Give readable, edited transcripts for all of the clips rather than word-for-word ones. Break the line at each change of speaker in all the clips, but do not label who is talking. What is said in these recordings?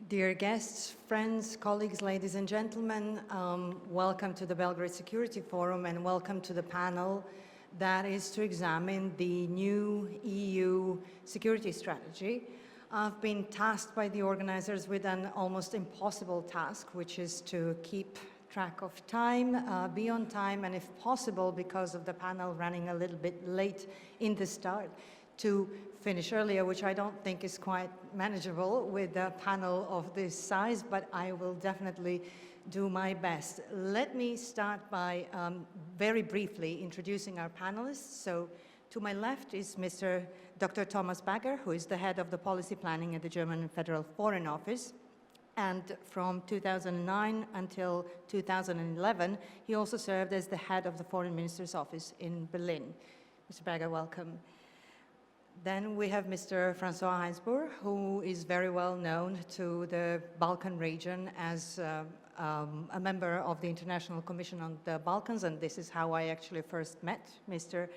Dear guests, friends, colleagues, ladies and gentlemen, welcome to the Belgrade Security Forum and welcome to the panel that is to examine the new EU security strategy. I've been tasked by the organizers with an almost impossible task, which is to keep track of time, be on time, and if possible, because of the panel running a little bit late in the start, to finish earlier, which I don't think is quite manageable with a panel of this size, but I will definitely do my best. Let me start by very briefly introducing our panelists. So to my left is Mr. Dr. Thomas Bagger, who is the head of the policy planning at the German Federal Foreign Office. And from 2009 until 2011, he also served as the head of the Foreign Minister's Office in Berlin. Mr. Bagger, welcome. Then we have Mr. François Heinsbourg, who is very well known to the Balkan region as a member of the International Commission on the Balkans, and this is how I actually first met Mr.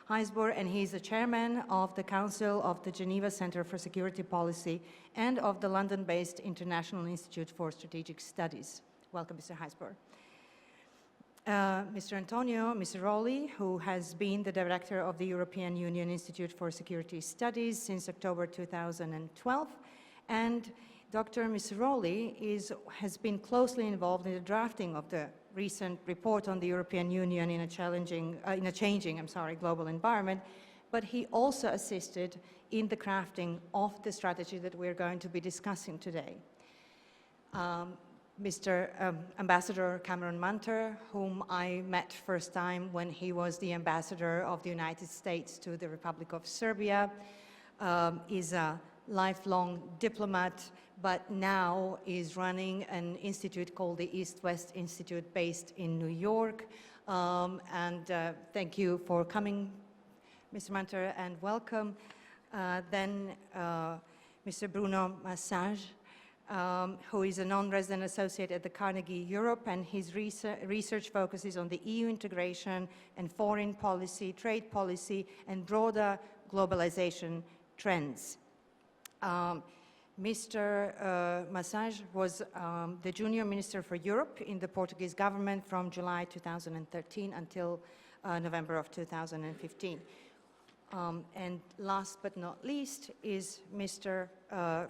Heinsbourg, and he's the chairman of the Council of the Geneva Center for Security Policy and of the London-based International Institute for Strategic Studies. Welcome, Mr. Heinsbourg. Mr. Antonio Miseroli, who has been the director of the European Union Institute for Security Studies since October 2012, and Dr. Miseroli has been closely involved in the drafting of the recent report on the European Union in a changing global environment, but he also assisted in the crafting of the strategy that we're going to be discussing today. Mr. Ambassador Cameron Munter, whom I met first time when he was the ambassador of the United States to the Republic of Serbia, is a lifelong diplomat, but now is running an institute called the East-West Institute based in New York. Thank you for coming, Mr. Munter, and welcome. Then Mr. Bruno Massage, who is a non-resident associate at the Carnegie Europe, and his research focuses on the EU integration and foreign policy, trade policy, and broader globalization trends. Mr. Massage was the junior minister for Europe in the Portuguese government from July 2013 until November of 2015. And last but not least is Mr.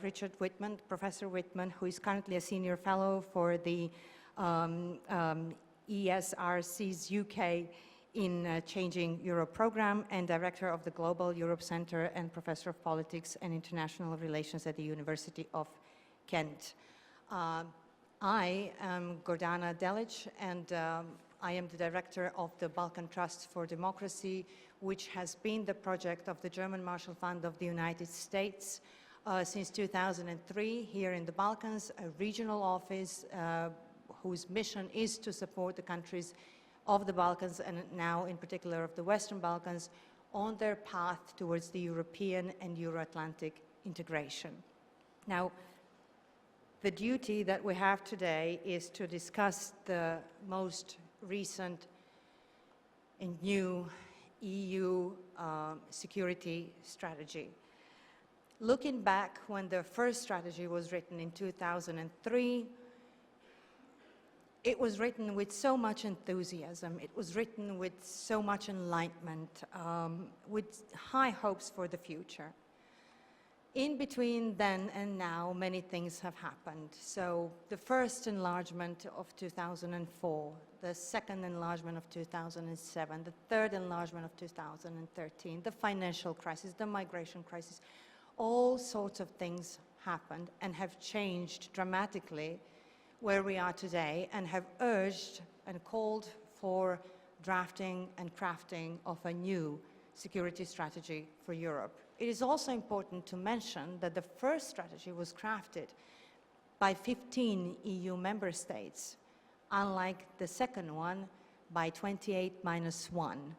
Richard Whitman, Professor Whitman, who is currently a senior fellow for the ESRC's UK in Changing Europe program and director of the Global Europe Center and professor of politics and international relations at the University of Kent. I am Gordana Delic, and I am the director of the Balkan Trust for Democracy, which has been the project of the German Marshall Fund of the United States since 2003 here in the Balkans, a regional office whose mission is to support the countries of the Balkans and now in particular of the Western Balkans on their path towards the European and Euro-Atlantic integration. Now, the duty that we have today is to discuss the most recent and new EU security strategy. Looking back when the first strategy was written in 2003, it was written with so much enthusiasm, it was written with so much enlightenment, with high hopes for the future. In between then and now, many things have happened. So the first enlargement of 2004, the second enlargement of 2007, the third enlargement of 2013, the financial crisis, the migration crisis, all sorts of things happened and have changed dramatically where we are today and have urged and called for drafting and crafting of a new security strategy for Europe. It is also important to mention that the first strategy was crafted by 15 EU member states, unlike the second one by 28 minus 1.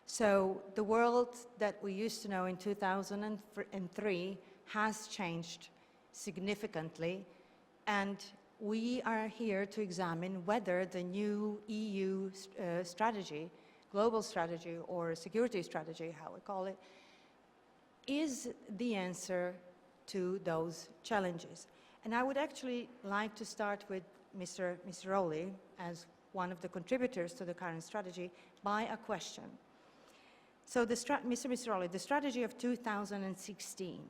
So the world that we used to know in 2003 has changed significantly, and we are here to examine whether the new EU strategy, global strategy or security strategy, how we call it, is the answer to those challenges. And I would actually like to start with Mr. Misroli, as one of the contributors to the current strategy, by a question. So Mr. Misroli, the strategy of 2016,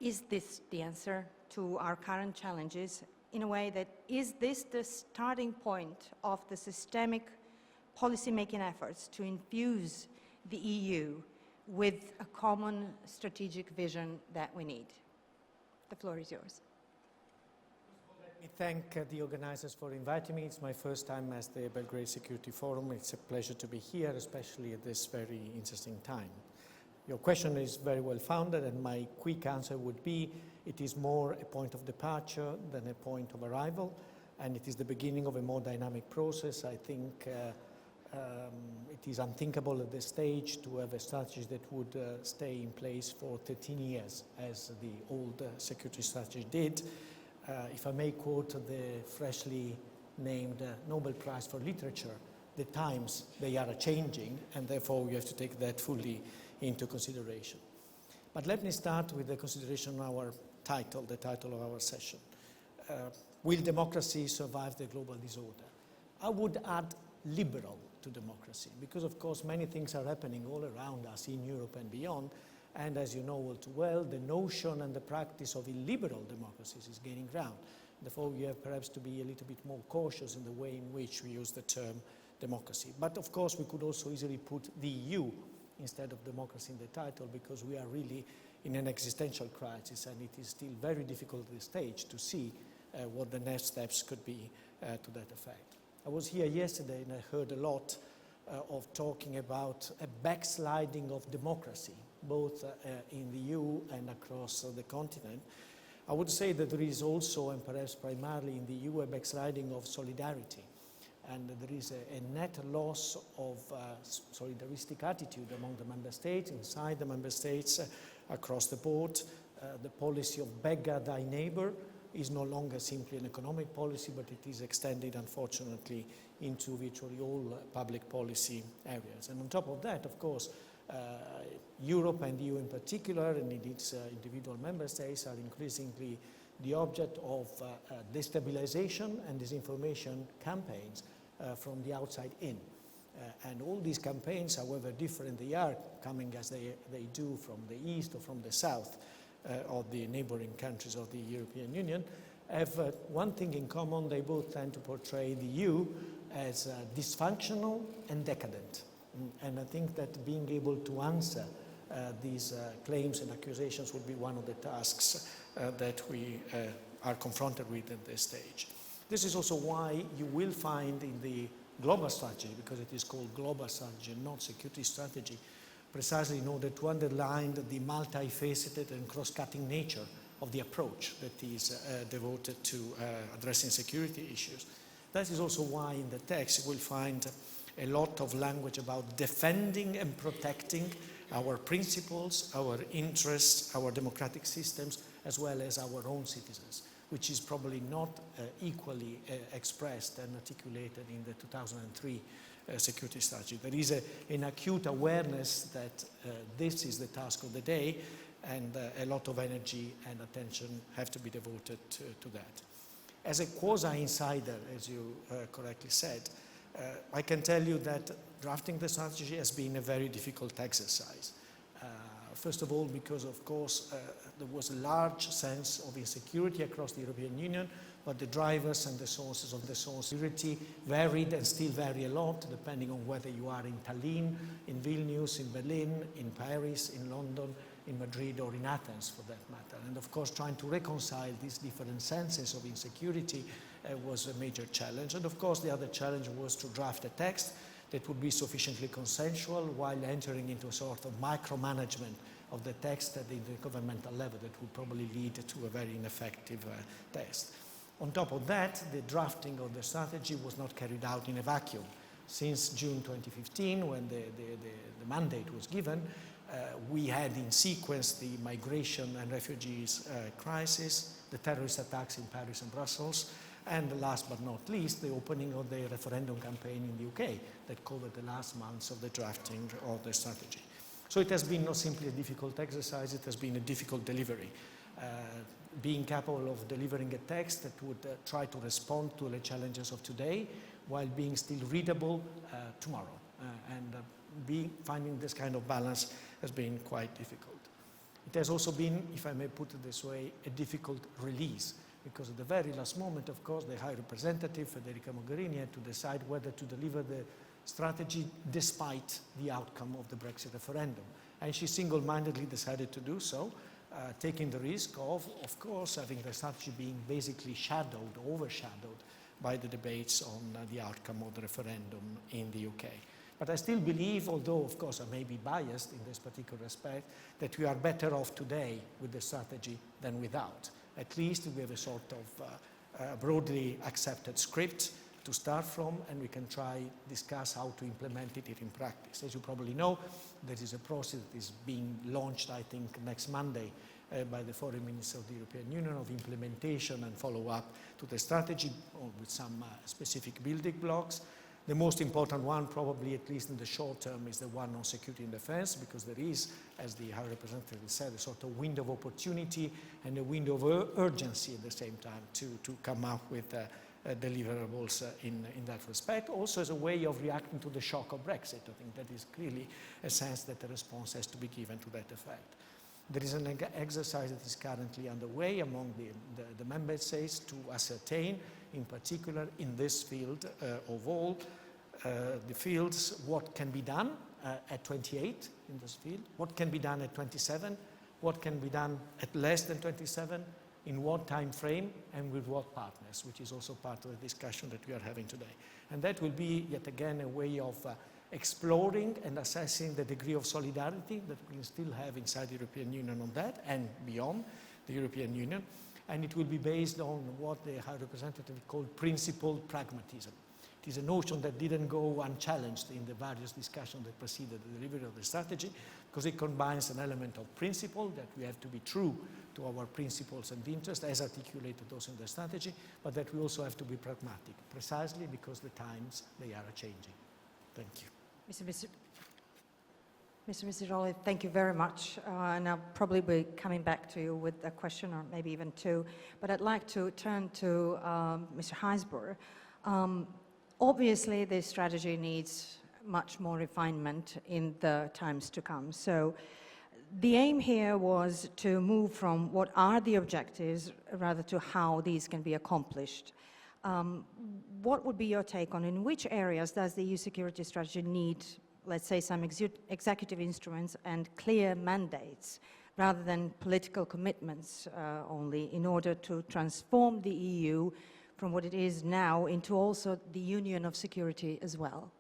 is this the answer to our current challenges? In a way that, is this the starting point of the systemic policy-making efforts to infuse the EU with a common strategic vision that we need? The floor is yours.
Let me thank the organizers for inviting me. It's my first time as the Belgrade Security Forum. It's a pleasure to be here, especially at this very interesting time. Your question is very well founded, and my quick answer would be it is more a point of departure than a point of arrival, and it is the beginning of a more dynamic process. I think it is unthinkable at this stage to have a strategy that would stay in place for 13 years, as the old security strategy did. If I may quote the freshly named Nobel Prize for Literature, the times, they are changing, and therefore we have to take that fully into consideration. But let me start with the consideration of our title, the title of our session. Will democracy survive the global disorder? I would add liberal to democracy, because of course many things are happening all around us in Europe and beyond, and as you know all too well, the notion and the practice of illiberal democracies is gaining ground. Therefore we have perhaps to be a little bit more cautious in the way in which we use the term democracy. But of course we could also easily put the EU instead of democracy in the title, because we are really in an existential crisis, and it is still very difficult at this stage to see what the next steps could be to that effect. I was here yesterday and I heard a lot of talking about a backsliding of democracy, both in the EU and across the continent. I would say that there is also, and perhaps primarily in the EU, a backsliding of solidarity. And there is a net loss of solidaristic attitude among the member states, inside the member states, across the board. The policy of beggar thy neighbor is no longer simply an economic policy, but it is extended, unfortunately, into virtually all public policy areas. And on top of that, of course, Europe and the EU in particular, and in its individual member states, are increasingly the object of destabilization and disinformation campaigns from the outside in. And all these campaigns, however different they are, coming as they do from the east or from the south of the neighboring countries of the European Union, have one thing in common: they both tend to portray the EU as dysfunctional and decadent. And I think that being able to answer these claims and accusations would be one of the tasks that we are confronted with at this stage. This is also why you will find in the global strategy, because it is called global strategy, not security strategy, precisely in order to underline the multifaceted and cross-cutting nature of the approach that is devoted to addressing security issues. That is also why in the text you will find a lot of language about defending and protecting our principles, our interests, our democratic systems, as well as our own citizens, which is probably not equally expressed and articulated in the 2003 security strategy. There is an acute awareness that this is the task of the day, and a lot of energy and attention have to be devoted to that. As a quasi-insider, as you correctly said, I can tell you that drafting the strategy has been a very difficult exercise. First of all, because of course there was a large sense of insecurity across the European Union, but the drivers and the sources of the insecurity varied and still vary a lot, depending on whether you are in Tallinn, in Vilnius, in Berlin, in Paris, in London, in Madrid, or in Athens for that matter. And of course, trying to reconcile these different senses of insecurity was a major challenge. And of course, the other challenge was to draft a text that would be sufficiently consensual while entering into a sort of micromanagement of the text at the intergovernmental level that would probably lead to a very ineffective text. On top of that, the drafting of the strategy was not carried out in a vacuum. Since June 2015, when the mandate was given, we had in sequence the migration and refugees crisis, the terrorist attacks in Paris and Brussels, and last but not least, the opening of the referendum campaign in the UK that covered the last months of the drafting of the strategy. So it has been not simply a difficult exercise, it has been a difficult delivery. being capable of delivering a text that would try to respond to the challenges of today while being still readable tomorrow. Finding this kind of balance has been quite difficult. It has also been, if I may put it this way, a difficult release, because at the very last moment, of course, the High Representative, Federica Mogherini, had to decide whether to deliver the strategy despite the outcome of the Brexit referendum. And she single-mindedly decided to do so, taking the risk of course, having the strategy being basically overshadowed by the debates on the outcome of the referendum in the UK. But I still believe, although of course I may be biased in this particular respect, that we are better off today with the strategy than without. At least we have a sort of broadly accepted script to start from, and we can discuss how to implement it in practice. As you probably know, there is a process that is being launched, I think, next Monday by the Foreign Minister of the European Union of implementation and follow-up to the strategy with some specific building blocks. The most important one, probably at least in the short term, is the one on security and defense, because there is, as the High Representative said, a sort of window of opportunity and a window of urgency at the same time to come up with deliverables in that respect. Also as a way of reacting to the shock of Brexit. I think that is clearly a sense that a response has to be given to that effect. There is an exercise that is currently underway among the member states to ascertain, in particular in this field of all the fields, what can be done at 28 in this field, what can be done at 27, what can be done at less than 27, in what time frame, and with what partners, which is also part of the discussion that we are having today. And that will be, yet again, a way of exploring and assessing the degree of solidarity that we still have inside the European Union on that and beyond the European Union. And it will be based on what the High Representative called principled pragmatism. It is a notion that didn't go unchallenged in the various discussions that preceded the delivery of the strategy, because it combines an element of principle, that we have to be true to our principles and interests as articulated also in the strategy, but that we also have to be pragmatic, precisely because the times, they are changing. Thank you.
Mr. Misiroli, thank you very much. And I'll probably be coming back to you with a question or maybe even two, but I'd like to turn to Mr. Heisborough. Obviously, this strategy needs much more refinement in the times to come. So the aim here was to move from what are the objectives rather to how these can be accomplished. What would be your take on in which areas does the EU security strategy need, let's say, some executive instruments and clear mandates rather than political commitments only, in order to transform the EU from what it is now into also the union of security as well?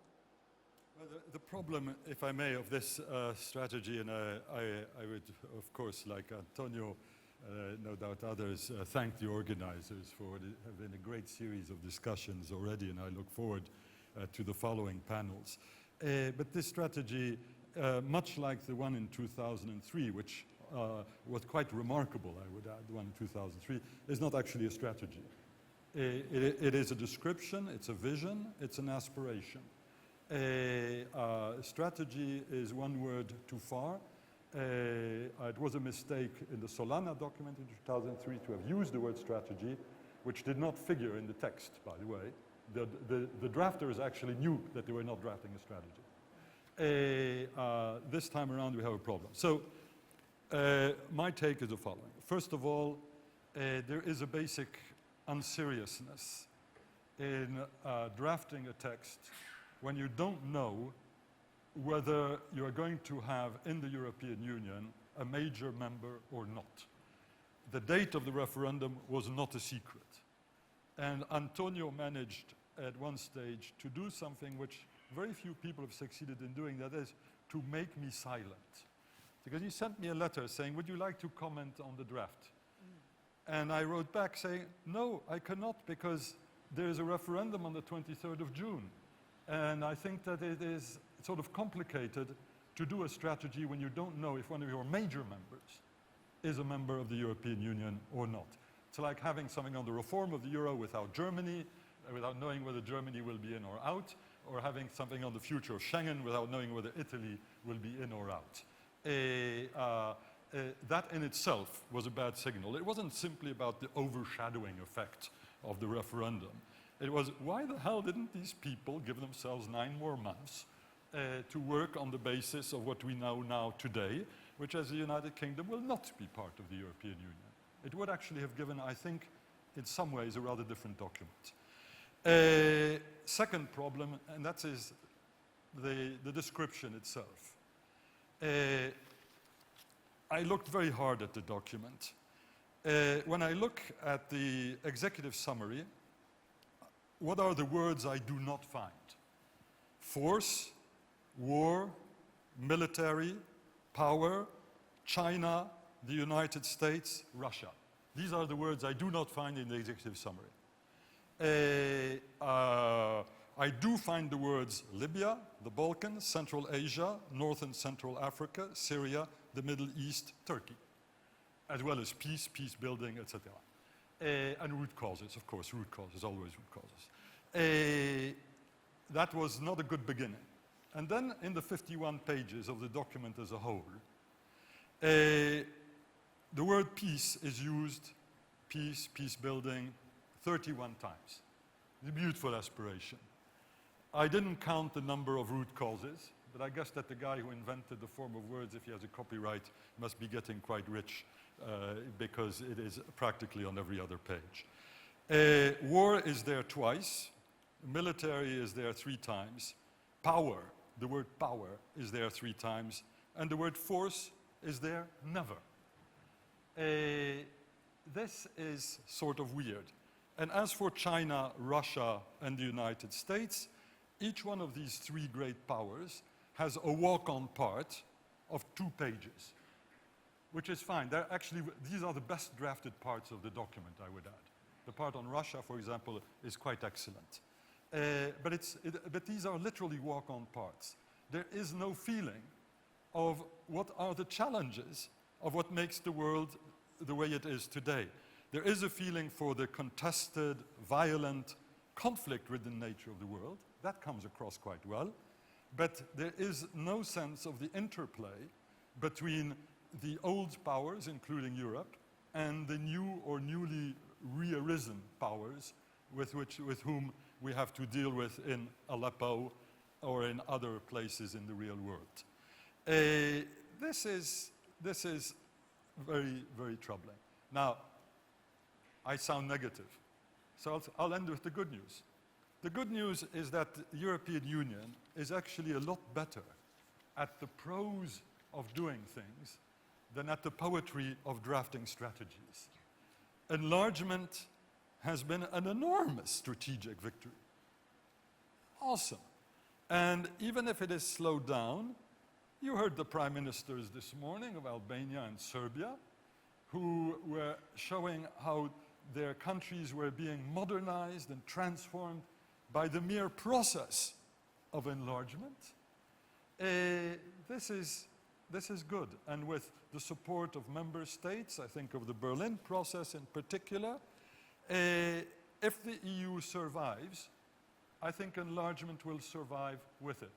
Well, the problem, if I may, of this strategy, and I would, of course, like Antonio, no doubt others, thank the organizers for it. Have been a great series of discussions already, and I look forward to the following panels. But this strategy, much like the one in 2003, which was quite remarkable, I would add, the one in 2003, is not actually a strategy. It is a description, it's a vision, it's an aspiration. Strategy is one word too far. It was a mistake in the Solana document in 2003 to have used the word strategy, which did not figure in the text, by the way. The drafters actually knew that they were not drafting a strategy. This time around we have a problem. So my take is the following. First of all, there is a basic unseriousness in drafting a text when you don't know whether you are going to have in the European Union a major member or not. The date of the referendum was not a secret. And Antonio managed at one stage to do something which very few people have succeeded in doing, that is to make me silent. Because he sent me a letter saying, would you like to comment on the draft? And I wrote back saying, no, I cannot, because there is a referendum on the 23rd of June. And I think that it is sort of complicated to do a strategy when you don't know if one of your major members is a member of the European Union or not. It's like having something on the reform of the euro without Germany, without knowing whether Germany will be in or out, or having something on the future of Schengen without knowing whether Italy will be in or out. that in itself was a bad signal. It wasn't simply about the overshadowing effect of the referendum. It was, why the hell didn't these people give themselves 9 more months to work on the basis of what we know now today, which as the United Kingdom will not be part of the European Union. It would actually have given, I think, in some ways, a rather different document. Second problem, and that is the description itself. I looked very hard at the document. When I look at the executive summary, what are the words I do not find? Force, war, military, power, China, the United States, Russia. These are the words I do not find in the executive summary. I do find the words Libya, the Balkans, Central Asia, North and Central Africa, Syria, the Middle East, Turkey, as well as peace, peace building, etc. And root causes, of course, root causes, always root causes. That was not a good beginning. And then in the 51 pages of the document as a whole, the word peace is used, peace, peace building, 31 times. It's a beautiful aspiration. I didn't count the number of root causes, but I guess that the guy who invented the form of words, if he has a copyright, must be getting quite rich because it is practically on every other page. War is there twice. Military is there 3 times. Power, the word power, is there 3 times. And the word force is there never. This is sort of weird. And as for China, Russia, and the United States, each one of these 3 great powers has a walk-on part of 2 pages, which is fine. These are the best drafted parts of the document, I would add. The part on Russia, for example, is quite excellent. But these are literally walk-on parts. There is no feeling of what are the challenges of what makes the world the way it is today. There is a feeling for the contested, violent, conflict-ridden nature of the world. That comes across quite well. But there is no sense of the interplay between the old powers, including Europe, and the new or newly re-arisen powers with whom we have to deal with in Aleppo or in other places in the real world. This is very, very troubling. Now, I sound negative, so I'll end with the good news. The good news is that the European Union is actually a lot better at the prose of doing things than at the poetry of drafting strategies. Enlargement has been an enormous strategic victory. Awesome. And even if it is slowed down, you heard the prime ministers this morning of Albania and Serbia, who were showing how their countries were being modernized and transformed by the mere process of enlargement. This is good. And with the support of member states, I think of the Berlin process in particular, if the EU survives, I think enlargement will survive with it.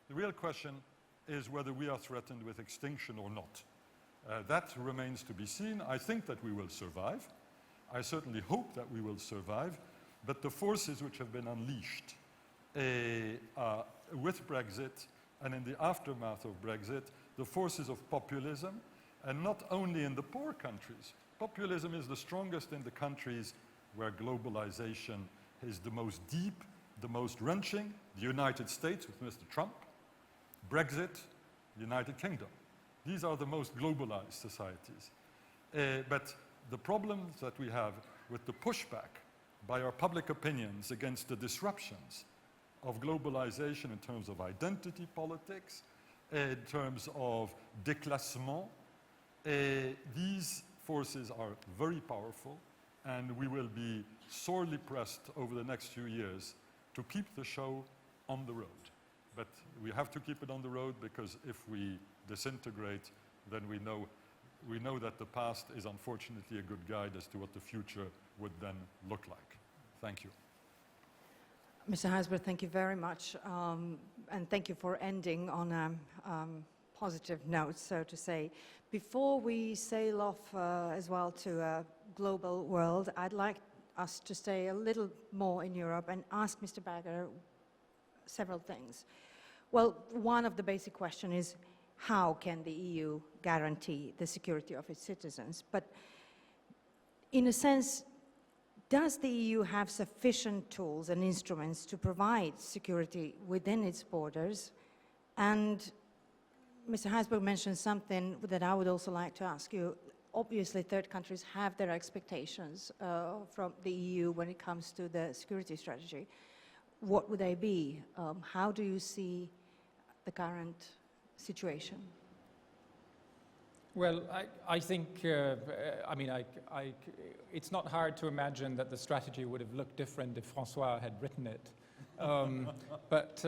The real question is whether we are threatened with extinction or not. That remains to be seen. I think that we will survive. I certainly hope that we will survive. But the forces which have been unleashed with Brexit and in the aftermath of Brexit, the forces of populism, and not only in the poor countries. Populism is the strongest in the countries where globalization is the most deep, the most wrenching. The United States with Mr. Trump, Brexit, United Kingdom. These are the most globalized societies. But the problems that we have with the pushback by our public opinions against the disruptions of globalization in terms of identity politics, in terms of déclassement, these forces are very powerful, and we will be sorely pressed over the next few years to keep the show on the road. But we have to keep it on the road because if we disintegrate, then we know that the past is unfortunately a good guide as to what the future would then look like. Thank you.
Mr. Heisberg, thank you very much. And thank you for ending on a positive note, so to say. Before we sail off as well to a global world, I'd like us to stay a little more in Europe and ask Mr. Bagger several things. Well, one of the basic questions is, how can the EU guarantee the security of its citizens? But in a sense, does the EU have sufficient tools and instruments to provide security within its borders? And Mr. Heisberg mentioned something that I would also like to ask you. Obviously, third countries have their expectations from the EU when it comes to the security strategy. What would they be? How do you see the current situation?
Well, I think, it's not hard to imagine that the strategy would have looked different if François had written it. But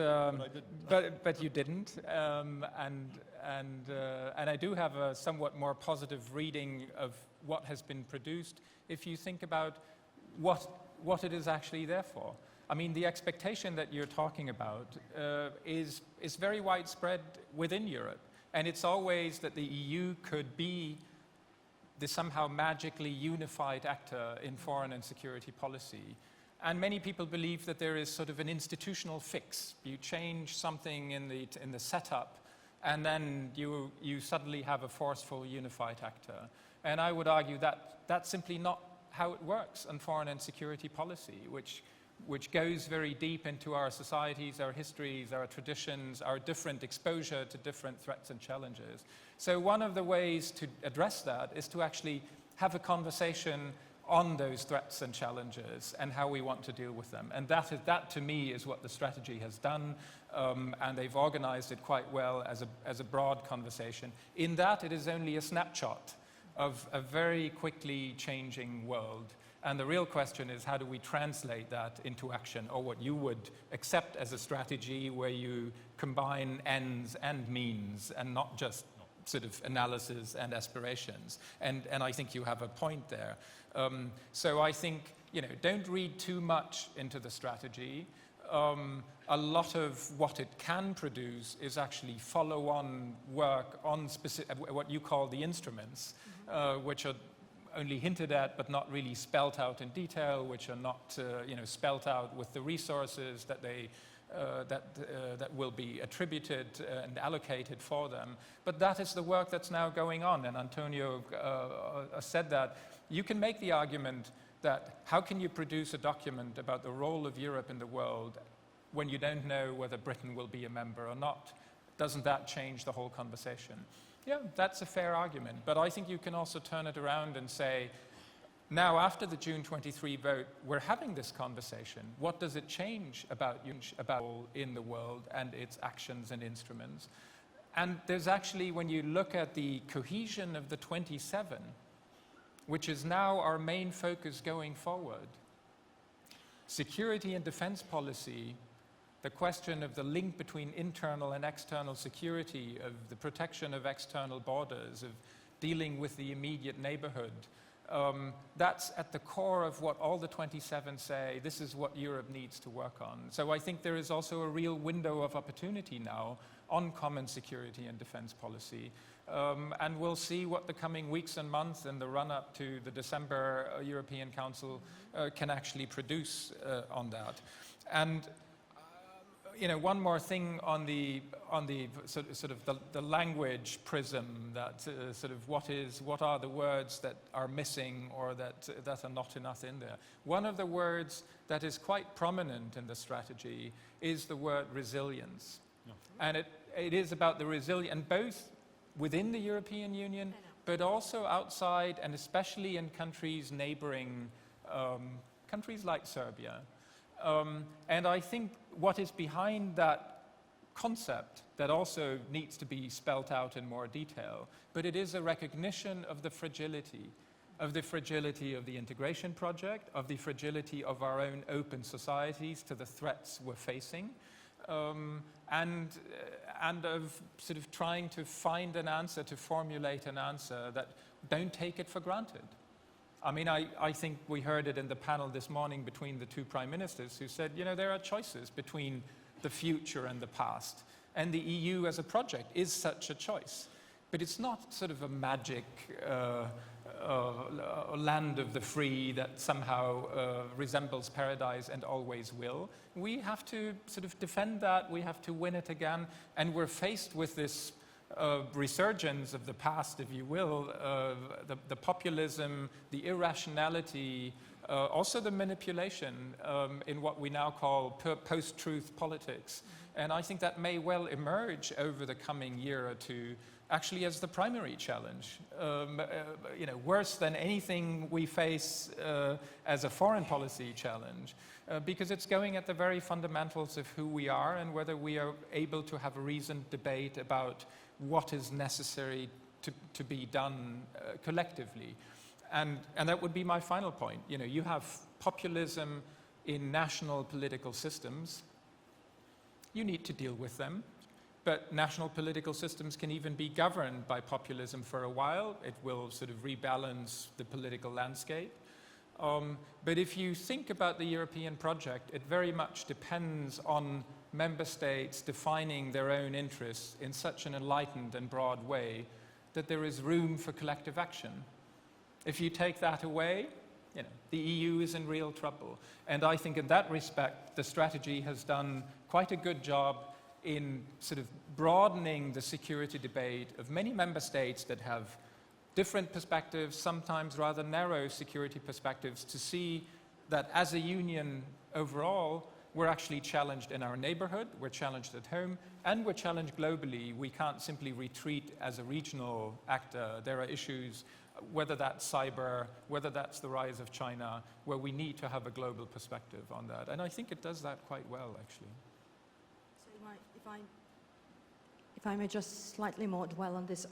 you didn't. And I do have a somewhat more positive reading of what has been produced if you think about what it is actually there for. I mean, the expectation that you're talking about is very widespread within Europe. And it's always that the EU could be the somehow magically unified actor in foreign and security policy. And many people believe that there is sort of an institutional fix. You change something in the setup, and then you suddenly have a forceful unified actor. And I would argue that that's simply not how it works in foreign and security policy, which goes very deep into our societies, our histories, our traditions, our different exposure to different threats and challenges. So one of the ways to address that is to actually have a conversation on those threats and challenges and how we want to deal with them. And that to me is what the strategy has done, and they've organized it quite well as a broad conversation. In that, it is only a snapshot of a very quickly changing world. And the real question is, how do we translate that into action, or what you would accept as a strategy where you combine ends and means and not just sort of analysis and aspirations. And I think you have a point there. So I think, don't read too much into the strategy. A lot of what it can produce is actually follow-on work on what you call the instruments, which are only hinted at but not really spelt out in detail, which are not spelt out with the resources that that will be attributed and allocated for them. But that is the work that's now going on, and Antonio said that. You can make the argument that how can you produce a document about the role of Europe in the world when you don't know whether Britain will be a member or not? Doesn't that change the whole conversation? Yeah, that's a fair argument, but I think you can also turn it around and say, now after the June 23 vote, we're having this conversation. What does it change about in the world and its actions and instruments? And there's actually, when you look at the cohesion of the 27, which is now our main focus going forward, security and defense policy, the question of the link between internal and external security, of the protection of external borders, of dealing with the immediate neighborhood, that's at the core of what all the 27 say, this is what Europe needs to work on. So I think there is also a real window of opportunity now on common security and defense policy. And we'll see what the coming weeks and months and the run-up to the December European Council can actually produce on that. And one more thing on the sort of the language prism, that sort of what are the words that are missing or that are not enough in there. One of the words that is quite prominent in the strategy is the word resilience. Yeah. And it is about the resilience, both within the European Union, but also outside, and especially in countries neighboring, countries like Serbia. And I think what is behind that concept that also needs to be spelt out in more detail, but it is a recognition of the fragility of the integration project, of the fragility of our own open societies to the threats we're facing, and of sort of trying to find an answer, to formulate an answer that don't take it for granted. I mean, I think we heard it in the panel this morning between the two prime ministers who said, there are choices between the future and the past. And the EU as a project is such a choice. But it's not sort of a magic land of the free that somehow resembles paradise and always will. We have to sort of defend that, we have to win it again, and we're faced with this resurgence of the past, if you will, the populism, the irrationality, also the manipulation in what we now call post-truth politics. And I think that may well emerge over the coming year or two actually as the primary challenge, worse than anything we face as a foreign policy challenge, because it's going at the very fundamentals of who we are and whether we are able to have a reasoned debate about what is necessary to be done collectively. And that would be my final point. You have populism in national political systems. You need to deal with them. But national political systems can even be governed by populism for a while. It will sort of rebalance the political landscape. But if you think about the European project, it very much depends on member states defining their own interests in such an enlightened and broad way that there is room for collective action. If you take that away, the EU is in real trouble. And I think in that respect, the strategy has done quite a good job in sort of broadening the security debate of many member states that have different perspectives, sometimes rather narrow security perspectives, to see that as a union overall, we're actually challenged in our neighborhood, we're challenged at home, and we're challenged globally. We can't simply retreat as a regional actor. There are issues, whether that's cyber, whether that's the rise of China, where we need to have a global perspective on that. And I think it does that quite well, actually.
So if I may just slightly more dwell on this,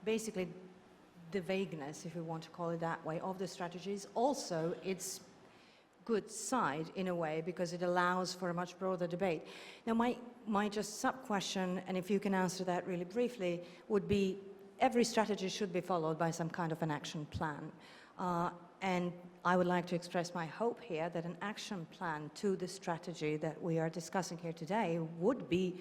basically the vagueness, if you want to call it that way, of the strategies, also its good side in a way, because it allows for a much broader debate. Now my just sub-question, and if you can answer that really briefly, would be every strategy should be followed by some kind of an action plan. And I would like to express my hope here that an action plan to the strategy that we are discussing here today would be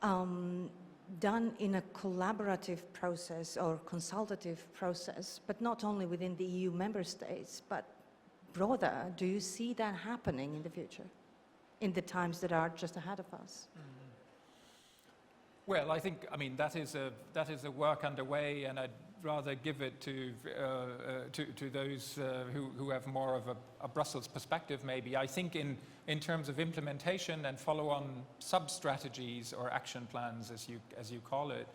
done in a collaborative process or consultative process, but not only within the EU member states, but broader. Do you see that happening in the future, in the times that are just ahead of us?
Well, I think, that is a work underway, and I'd rather give it to those who have more of a Brussels perspective, maybe. I think in terms of implementation and follow-on sub-strategies or action plans, as you call it,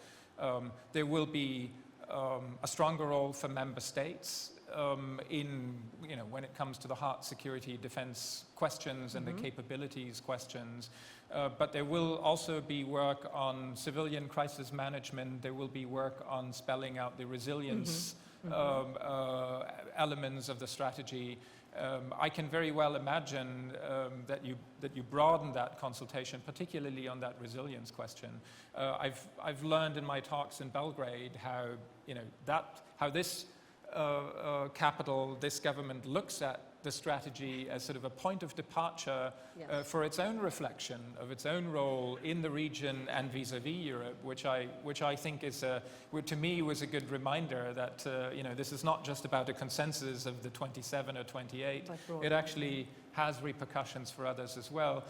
there will be a stronger role for member states when it comes to the hard security defense questions and the capabilities questions. But there will also be work on civilian crisis management. There will be work on spelling out the resilience elements of the strategy. I can very well imagine that you broaden that consultation, particularly on that resilience question. I've learned in my talks in Belgrade how this capital, this government looks at the strategy as sort of a point of departure for its own reflection of its own role in the region and vis-a-vis Europe, which I think is to me was a good reminder that this is not just about a consensus of the 27 or 28. It actually has repercussions for others as well.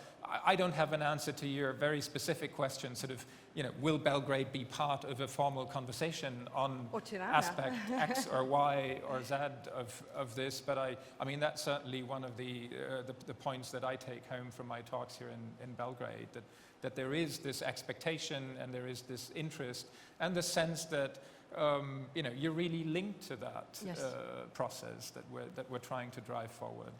I don't have an answer to your very specific question, will Belgrade be part of a formal conversation on aspect X or Y or Z of this? But I mean, that's certainly one of the points that I take home from my talks here in Belgrade, that there is this expectation and there is this interest and the sense that you're really linked to that process that we're trying to drive forward.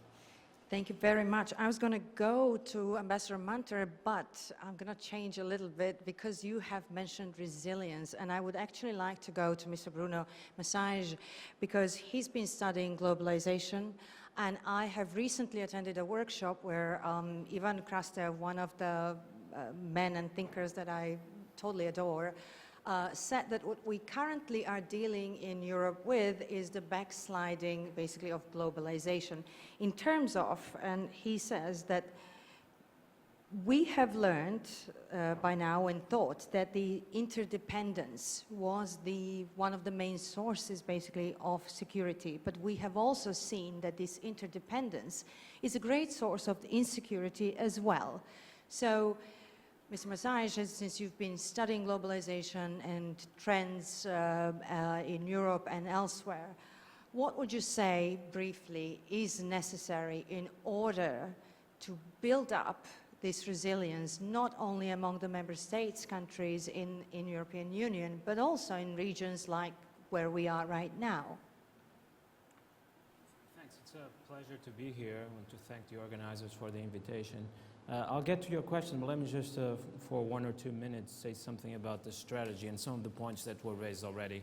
Thank you very much. I was going to go to Ambassador Munter, but I'm going to change a little bit because you have mentioned resilience, and I would actually like to go to Mr. Bruno Massage because he's been studying globalization, and I have recently attended a workshop where Ivan Krastev, one of the men and thinkers that I totally adore, said that what we currently are dealing in Europe with is the backsliding, basically, of globalization in terms of, and he says that We have learned by now and thought that the interdependence was one of the main sources, basically, of security. But we have also seen that this interdependence is a great source of insecurity as well. So, Mr. Masaj, since you've been studying globalization and trends in Europe and elsewhere, what would you say, briefly, is necessary in order to build up this resilience, not only among the member states, countries in European Union, but also in regions like where we are right now?
Thanks. It's a pleasure to be here. I want to thank the organizers for the invitation. I'll get to your question, but let me just, for 1 or 2 minutes, say something about the strategy and some of the points that were raised already.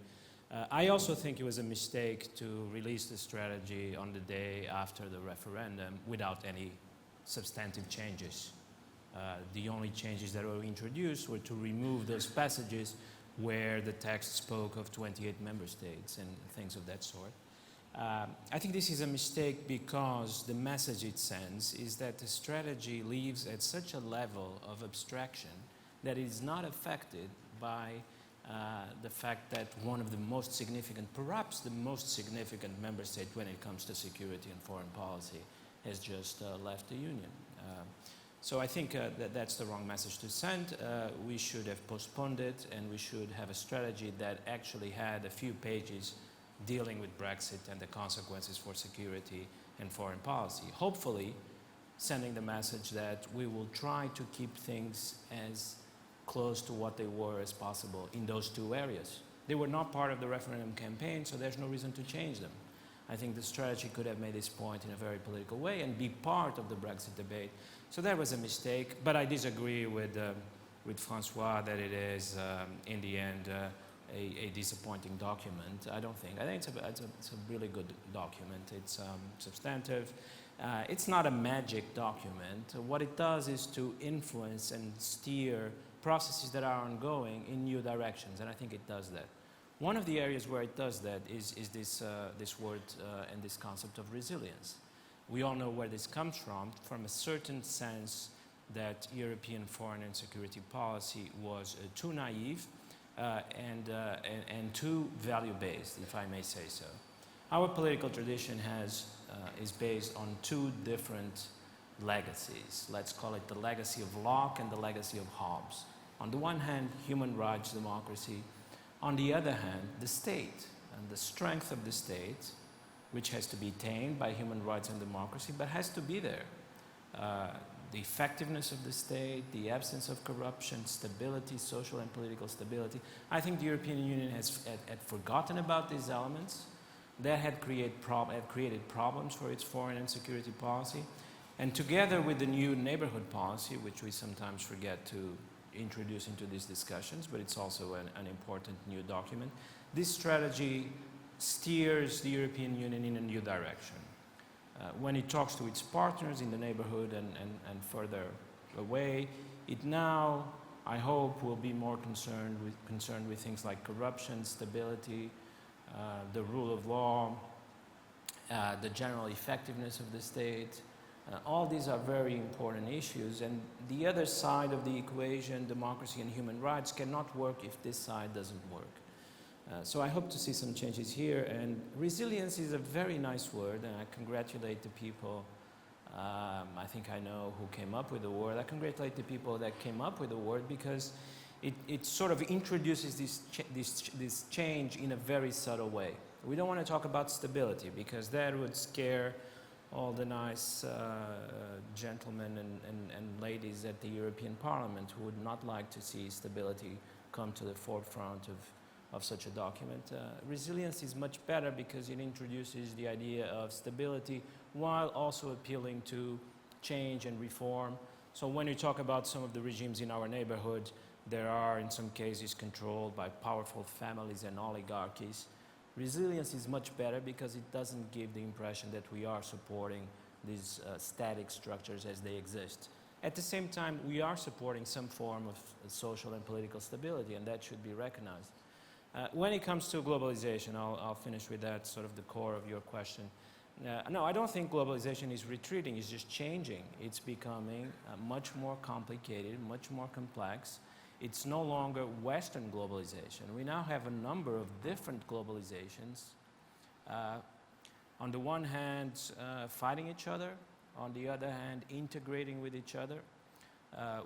I also think it was a mistake to release the strategy on the day after the referendum without any substantive changes. The only changes that were introduced were to remove those passages where the text spoke of 28 member states and things of that sort. I think this is a mistake because the message it sends is that the strategy lives at such a level of abstraction that it is not affected by the fact that one of the most significant, perhaps the most significant member state when it comes to security and foreign policy has just left the Union. So I think that's the wrong message to send. We should have postponed it, and we should have a strategy that actually had a few pages dealing with Brexit and the consequences for security and foreign policy. Hopefully, sending the message that we will try to keep things as close to what they were as possible in those two areas. They were not part of the referendum campaign, so there's no reason to change them. I think the strategy could have made this point in a very political way and be part of the Brexit debate. So that was a mistake, but I disagree with Francois that it is, in the end, a disappointing document. I don't think. I think it's a really good document. It's substantive. It's not a magic document. What it does is to influence and steer processes that are ongoing in new directions, and I think it does that. One of the areas where it does that is this word and this concept of resilience. We all know where this comes from a certain sense that European foreign and security policy was too naive and too value-based, if I may say so. Our political tradition is based on two different legacies. Let's call it the legacy of Locke and the legacy of Hobbes. On the one hand, human rights, democracy. On the other hand, the state and the strength of the state, which has to be attained by human rights and democracy, but has to be there. The effectiveness of the state, the absence of corruption, stability, social and political stability. I think the European Union had forgotten about these elements. That had created problems for its foreign and security policy. And together with the new neighborhood policy, which we sometimes forget to introduce into these discussions, but it's also an important new document, this strategy steers the European Union in a new direction. When it talks to its partners in the neighborhood and further away, it now, I hope, will be more concerned with things like corruption, stability, the rule of law, the general effectiveness of the state. All these are very important issues, and the other side of the equation, democracy and human rights, cannot work if this side doesn't work. So I hope to see some changes here, and resilience is a very nice word, and I congratulate the people. I think I know who came up with the word. I congratulate the people that came up with the word because it sort of introduces this change in a very subtle way. We don't want to talk about stability because that would scare all the nice gentlemen and ladies at the European Parliament who would not like to see stability come to the forefront of such a document. Resilience is much better because it introduces the idea of stability while also appealing to change and reform. So when you talk about some of the regimes in our neighborhood, there are in some cases controlled by powerful families and oligarchies. Resilience is much better because it doesn't give the impression that we are supporting these static structures as they exist. At the same time, we are supporting some form of social and political stability, and that should be recognized. When it comes to globalization, I'll finish with that, sort of the core of your question. No, I don't think globalization is retreating, it's just changing. It's becoming much more complicated, much more complex. It's no longer Western globalization. We now have a number of different globalizations. On the one hand, fighting each other. On the other hand, integrating with each other.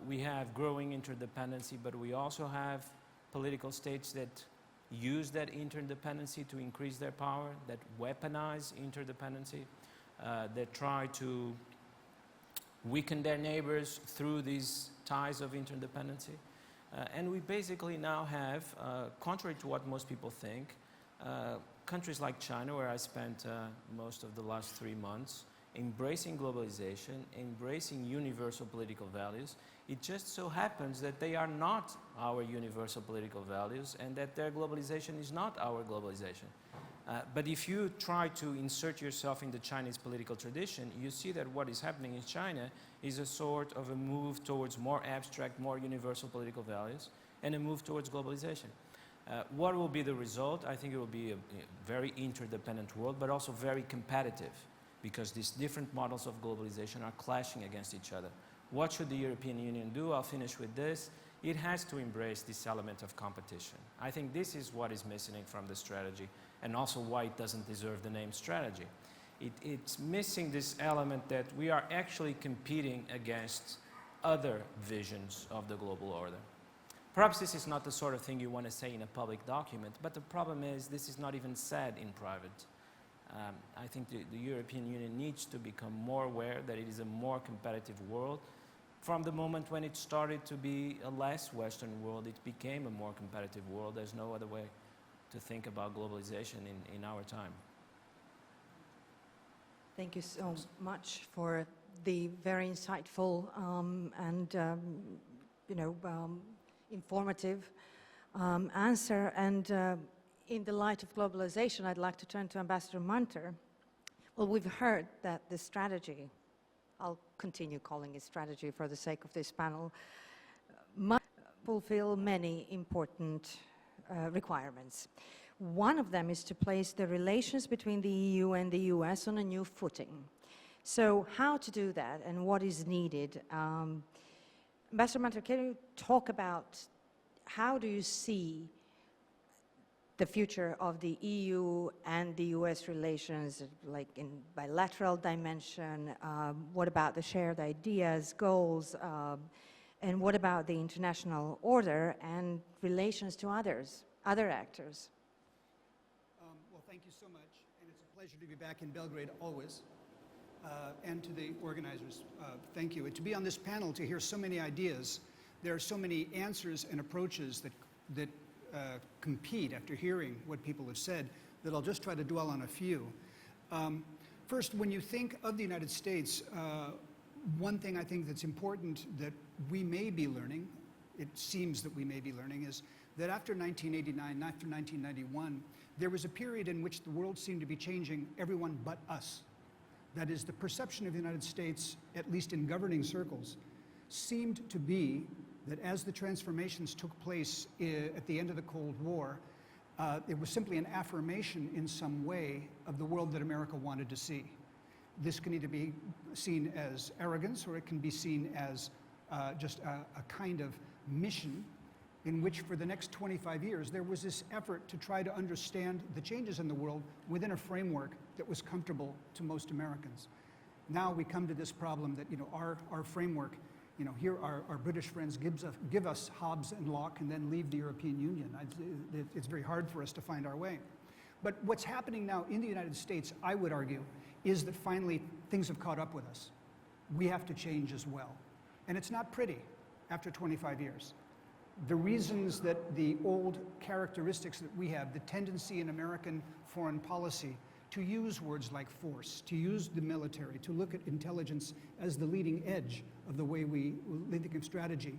We have growing interdependency, but we also have political states that use that interdependency to increase their power, that weaponize interdependency, that try to weaken their neighbors through these ties of interdependency. And we basically now have, contrary to what most people think, countries like China, where I spent most of the last 3 months, embracing globalization, embracing universal political values. It just so happens that they are not our universal political values and that their globalization is not our globalization. But if you try to insert yourself in the Chinese political tradition, you see that what is happening in China is a sort of a move towards more abstract, more universal political values and a move towards globalization. What will be the result? I think it will be a very interdependent world, but also very competitive, because these different models of globalization are clashing against each other. What should the European Union do? I'll finish with this. It has to embrace this element of competition. I think this is what is missing from the strategy, and also why it doesn't deserve the name strategy. It's missing this element that we are actually competing against other visions of the global order. Perhaps this is not the sort of thing you want to say in a public document, but the problem is this is not even said in private. I think the European Union needs to become more aware that it is a more competitive world. From the moment when it started to be a less Western world, it became a more competitive world. There's no other way to think about globalization in our time.
Thank you so much for the very insightful and informative answer. And in the light of globalization, I'd like to turn to Ambassador Munter. Well, we've heard that the strategy, I'll continue calling it strategy for the sake of this panel, must fulfill many important requirements. One of them is to place the relations between the EU and the US on a new footing. So how to do that and what is needed? Ambassador Munter, can you talk about how do you see the future of the EU and the US relations, like in bilateral dimension? What about the shared ideas, goals, and what about the international order and relations to other actors?
Well, thank you so much, and it's a pleasure to be back in Belgrade always. And to the organizers, thank you. And to be on this panel, to hear so many ideas, there are so many answers and approaches that compete after hearing what people have said, that I'll just try to dwell on a few. First, when you think of the United States, one thing I think that's important that we may be learning, it seems that we may be learning, is that after 1989, after 1991, there was a period in which the world seemed to be changing everyone but us. That is, the perception of the United States, at least in governing circles, seemed to be that as the transformations took place at the end of the Cold War, it was simply an affirmation in some way of the world that America wanted to see. This can either be seen as arrogance, or it can be seen as just a kind of mission in which for the next 25 years there was this effort to try to understand the changes in the world within a framework that was comfortable to most Americans. Now we come to this problem that, our framework, here our British friends give us Hobbes and Locke and then leave the European Union. It's very hard for us to find our way. But what's happening now in the United States, I would argue, is that finally things have caught up with us. We have to change as well. And it's not pretty after 25 years. The reasons that the old characteristics that we have, the tendency in American foreign policy to use words like force, to use the military, to look at intelligence as the leading edge of the way we think of strategy,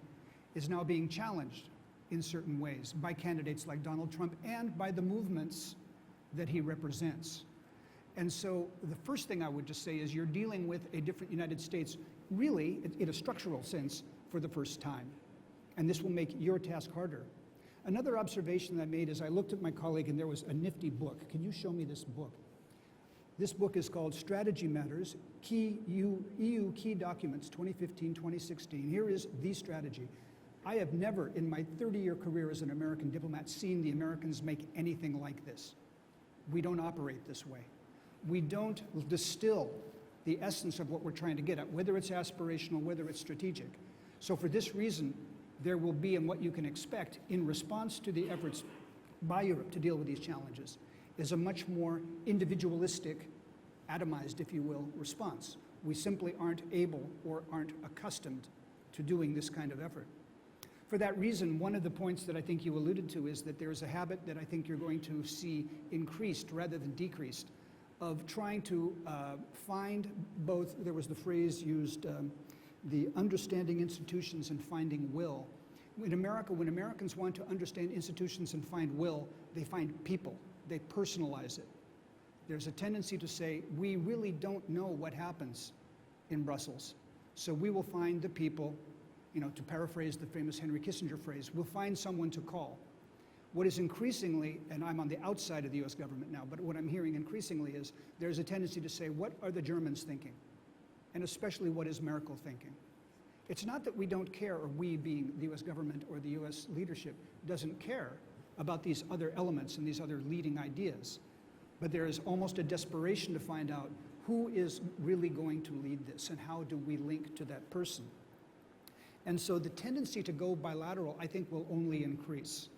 is now being challenged in certain ways by candidates like Donald Trump and by the movements that he represents. And so the first thing I would just say is you're dealing with a different United States, really, in a structural sense, for the first time. And this will make your task harder. Another observation I made is I looked at my colleague and there was a nifty book. Can you show me this book? This book is called Strategy Matters, EU Key Documents 2015-2016. Here is the strategy. I have never in my 30-year career as an American diplomat seen the Americans make anything like this. We don't operate this way. We don't distill the essence of what we're trying to get at, whether it's aspirational, whether it's strategic. So for this reason, there will be, and what you can expect in response to the efforts by Europe to deal with these challenges, is a much more individualistic, atomized, if you will, response. We simply aren't able or aren't accustomed to doing this kind of effort. For that reason, one of the points that I think you alluded to is that there is a habit that I think you're going to see increased rather than decreased of trying to find both, there was the phrase used, the understanding institutions and finding will. In America, when Americans want to understand institutions and find will, they find people. They personalize it. There's a tendency to say, we really don't know what happens in Brussels, so we will find the people, you know, to paraphrase the famous Henry Kissinger phrase, we'll find someone to call. What is increasingly, and I'm on the outside of the US government now, but what I'm hearing increasingly is there's a tendency to say, what are the Germans thinking? And especially, what is Merkel thinking? It's not that we don't care, or we being the US government or the US leadership doesn't care about these other elements and these other leading ideas, but there is almost a desperation to find out who is really going to lead this and how do we link to that person. And so the tendency to go bilateral, I think, will only increase.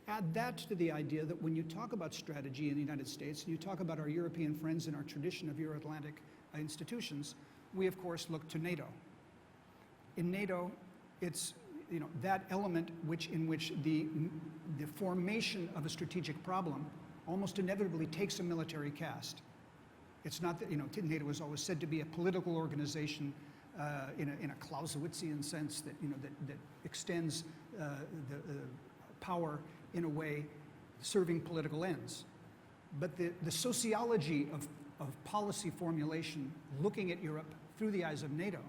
Add that to the idea that when you talk about strategy in the United States, and you talk about our European friends and our tradition of Euro-Atlantic institutions, we of course look to NATO. In NATO, it's, you know, that element in which the formation of a strategic problem almost inevitably takes a military cast. It's not that, you know, NATO is always said to be a political organization in a Clausewitzian sense that, you know, that extends the power in a way serving political ends. But the sociology of policy formulation, looking at Europe through the eyes of NATO,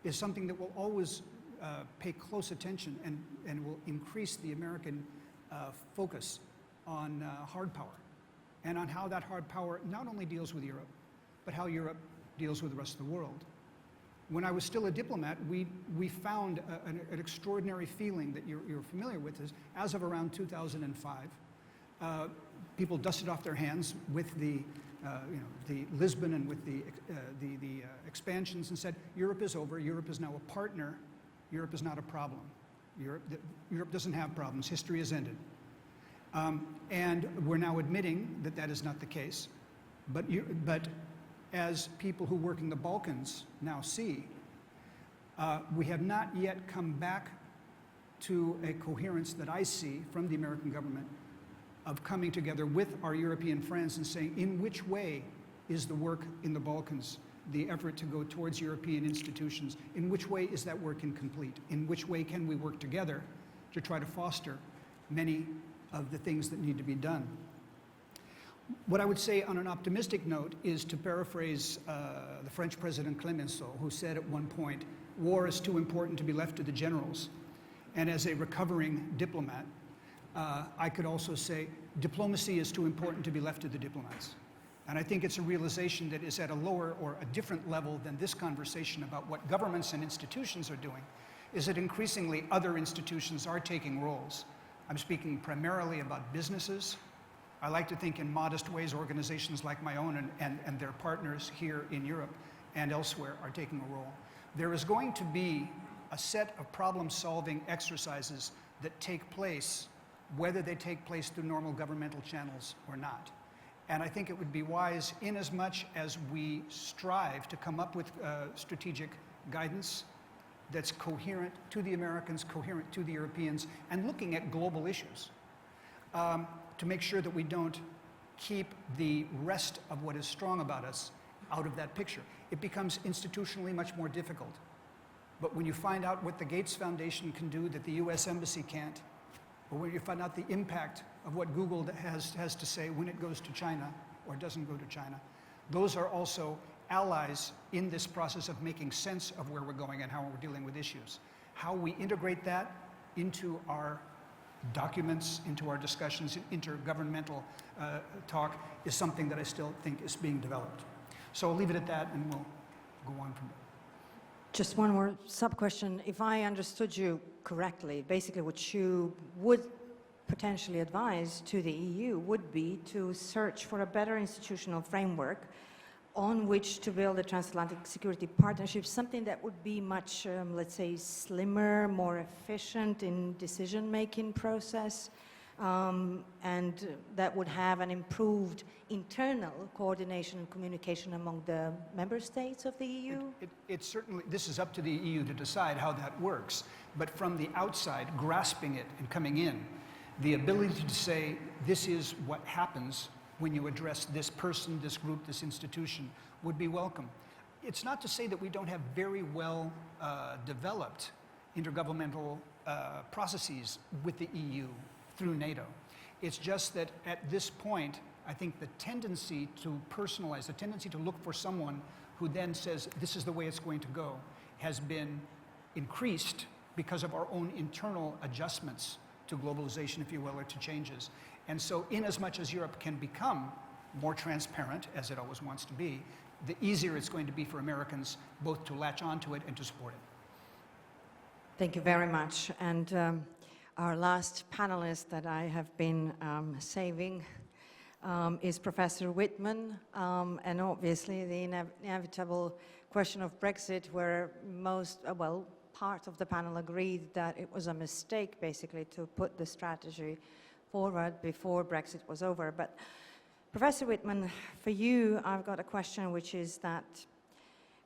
is something that will always pay close attention and will increase the American focus on hard power and on how that hard power not only deals with Europe, but how Europe deals with the rest of the world. When I was still a diplomat, we found an extraordinary feeling that you're familiar with. Is as of around 2005, people dusted off their hands with the Lisbon and with the expansions and said, Europe is over, Europe is now a partner, Europe is not a problem. Europe doesn't have problems, history has ended. And we're now admitting that that is not the case. But as people who work in the Balkans now see, we have not yet come back to a coherence that I see from the American government of coming together with our European friends and saying, in which way is the work in the Balkans, the effort to go towards European institutions, in which way is that work incomplete? In which way can we work together to try to foster many of the things that need to be done? What I would say on an optimistic note is to paraphrase the French President Clemenceau, who said at one point, war is too important to be left to the generals. And as a recovering diplomat, I could also say diplomacy is too important to be left to the diplomats. And I think it's a realization that is at a lower or a different level than this conversation about what governments and institutions are doing, is that increasingly other institutions are taking roles. I'm speaking primarily about businesses. I like to think in modest ways organizations like my own and their partners here in Europe and elsewhere are taking a role. There is going to be a set of problem-solving exercises that take place, whether they take place through normal governmental channels or not. And I think it would be wise, in as much as we strive to come up with strategic guidance that's coherent to the Americans, coherent to the Europeans, and looking at global issues, to make sure that we don't keep the rest of what is strong about us out of that picture. It becomes institutionally much more difficult. But when you find out what the Gates Foundation can do that the US Embassy can't, or when you find out the impact of what Google has to say when it goes to China or doesn't go to China, those are also allies in this process of making sense of where we're going and how we're dealing with issues. How we integrate that into our documents into our discussions, intergovernmental talk, is something that I still think is being developed. So I'll leave it at that, and we'll go on from there.
Just one more sub-question. If I understood you correctly, basically what you would potentially advise to the EU would be to search for a better institutional framework on which to build a transatlantic security partnership, something that would be much, let's say, slimmer, more efficient in decision-making process, and that would have an improved internal coordination and communication among the member states of the EU?
It certainly, this is up to the EU to decide how that works, but from the outside, grasping it and coming in, the ability to say, this is what happens when you address this person, this group, this institution, would be welcome. It's not to say that we don't have very well developed intergovernmental processes with the EU through NATO. It's just that at this point, I think the tendency to personalize, the tendency to look for someone who then says, this is the way it's going to go, has been increased because of our own internal adjustments to globalization, if you will, or to changes. And so in as much as Europe can become more transparent, as it always wants to be, the easier it's going to be for Americans both to latch onto it and to support it.
Thank you very much. And our last panelist that I have been saving is Professor Whitman, and obviously the inevitable question of Brexit, where most, well, part of the panel agreed that it was a mistake, basically, to put the strategy forward before Brexit was over. But Professor Whitman, for you, I've got a question, which is that,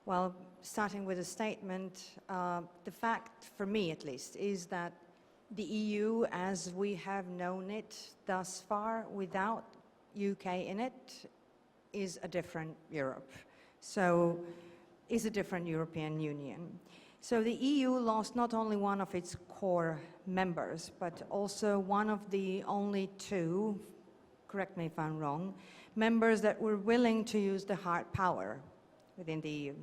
well, starting with a statement, the fact, for me at least, is that the EU, as we have known it thus far, without UK in it, is a different Europe. So, is a different European Union. So the EU lost not only one of its core members, but also one of the only two, correct me if I'm wrong, members that were willing to use the hard power within the EU.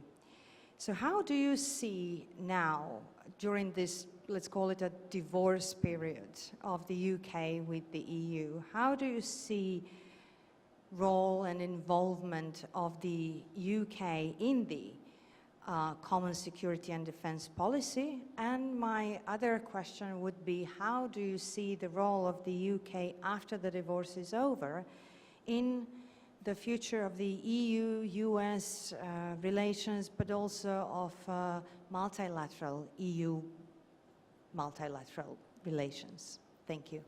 So how do you see now, during this, let's call it a divorce period of the UK with the EU, how do you see role and involvement of the UK in the common security and defense policy? And my other question would be, how do you see the role of the UK after the divorce is over in the future of the EU-US relations, but also of multilateral EU multilateral relations? Thank you.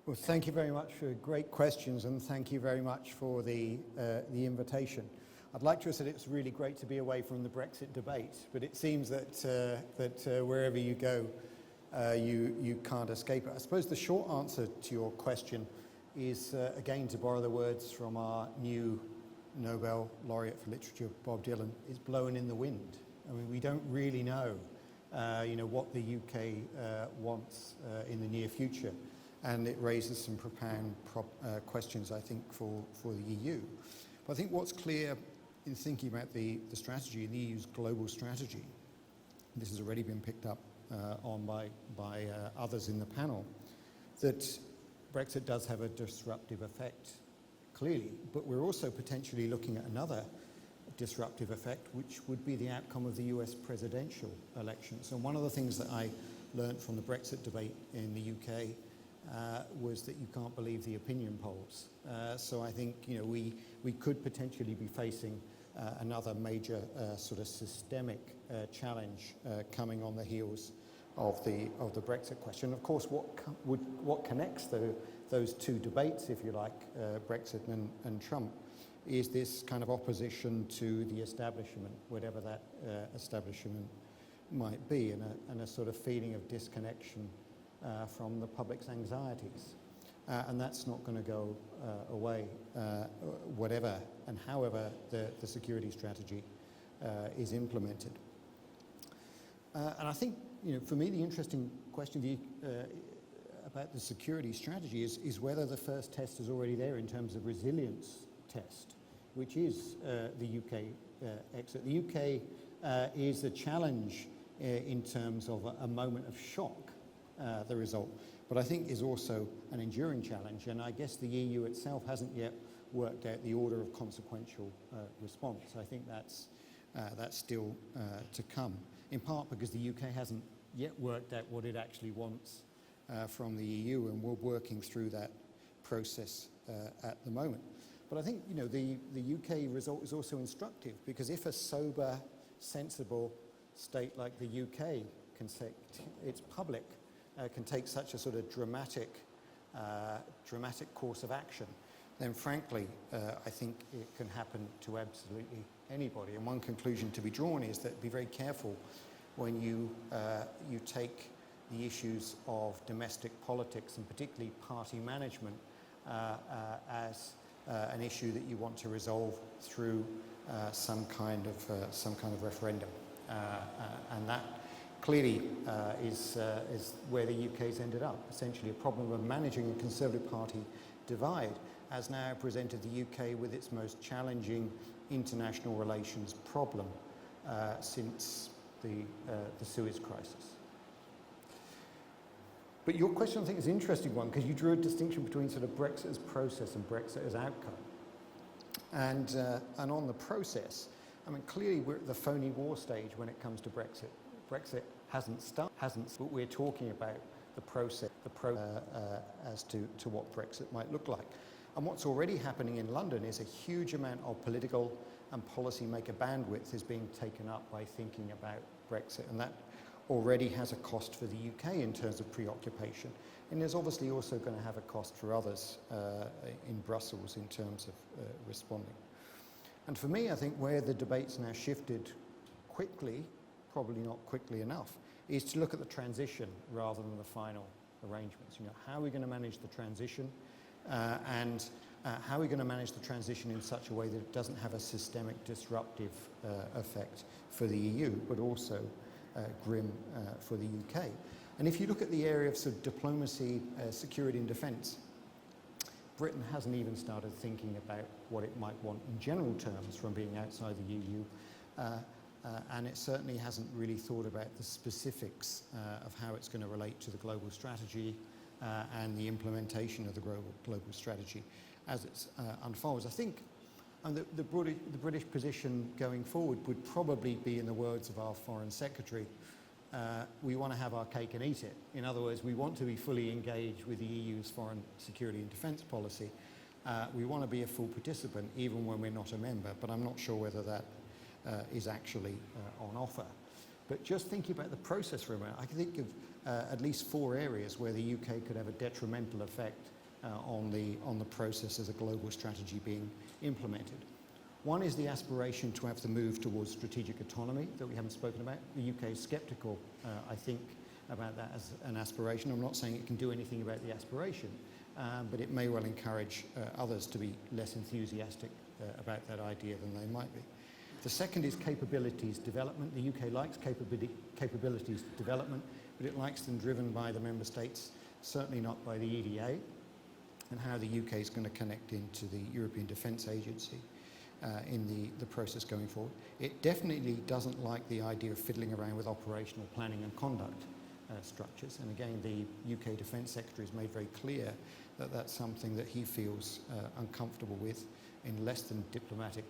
Well, thank you very much for great questions, and thank you very much for the invitation. I'd like to have said it's really great to be away from the Brexit debate, but it seems that wherever you go, you can't escape it. I suppose the short answer to your question is, again, to borrow the words from our new Nobel laureate for literature, Bob Dylan, is blowing in the wind. I mean, we don't really know, what the UK wants in the near future, and it raises some profound questions, I think, for the EU. But I think what's clear in thinking about the strategy, the EU's global strategy, this has already been picked up on by others in the panel, that Brexit does have a disruptive effect, clearly, but we're also potentially looking at another disruptive effect, which would be the outcome of the US presidential elections. And one of the things that I learned from the Brexit debate in the UK was that you can't believe the opinion polls. So I think we could potentially be facing another major sort of systemic challenge coming on the heels of the Brexit question. Of course, what connects those two debates, if you like, Brexit and Trump, is this kind of opposition to the establishment, whatever that establishment might be, and a sort of feeling of disconnection from the public's anxieties. And that's not going to go away, whatever and however the security strategy is implemented. And I think, for me, the interesting question about the security strategy is whether the first test is already there in terms of resilience test, which is the UK exit. The UK is a challenge in terms of a moment of shock the result, but I think is also an enduring challenge, and I guess the EU itself hasn't yet worked out the order of consequential response. I think that's still to come, in part because the UK hasn't yet worked out what it actually wants from the EU, and we're working through that process at the moment. But I think, you know, the UK result is also instructive, because if a sober, sensible state like the UK can say, its public can take such a sort of dramatic course of action, then frankly, I think it can happen to absolutely anybody. And one conclusion to be drawn is that be very careful when you take the issues of domestic politics, and particularly party management, as an issue that you want to resolve through some kind of referendum, and that clearly is where the UK's ended up. Essentially, a problem of managing a Conservative Party divide has now presented the UK with its most challenging international relations problem since the Suez crisis. But your question, I think, is an interesting one, because you drew a distinction between sort of Brexit as process and Brexit as outcome. And on the process, I mean, clearly we're at the phony war stage when it comes to Brexit. Brexit hasn't started, but we're talking about the process, as to what Brexit might look like. And what's already happening in London is a huge amount of political and policymaker bandwidth is being taken up by thinking about Brexit, and that already has a cost for the UK in terms of preoccupation, and is obviously also going to have a cost for others in Brussels in terms of responding. And for me, I think where the debate's now shifted quickly, probably not quickly enough, is to look at the transition rather than the final arrangements. You know, how are we going to manage the transition, and how are we going to manage the transition in such a way that it doesn't have a systemic disruptive effect for the EU, but also grim for the UK. And if you look at the area of sort of diplomacy, security and defence, Britain hasn't even started thinking about what it might want in general terms from being outside the EU, and it certainly hasn't really thought about the specifics of how it's going to relate to the global strategy and the implementation of the global strategy as it unfolds. I think the British position going forward would probably be, in the words of our Foreign Secretary, we want to have our cake and eat it. In other words, we want to be fully engaged with the EU's foreign security and defence policy. We want to be a full participant even when we're not a member, but I'm not sure whether that is actually on offer. But just thinking about the process for a moment, I can think of at least 4 areas where the UK could have a detrimental effect on the process as a global strategy being implemented. One is the aspiration to have the move towards strategic autonomy that we haven't spoken about. The UK is sceptical, I think, about that as an aspiration. I'm not saying it can do anything about the aspiration, but it may well encourage others to be less enthusiastic about that idea than they might be. The second is capabilities development. The UK likes capabilities development, but it likes them driven by the member states, certainly not by the EDA, and how the UK is going to connect into the European Defence Agency in the process going forward. It definitely doesn't like the idea of fiddling around with operational planning and conduct structures, and again the UK Defence Secretary has made very clear that that's something that he feels uncomfortable with in less than diplomatic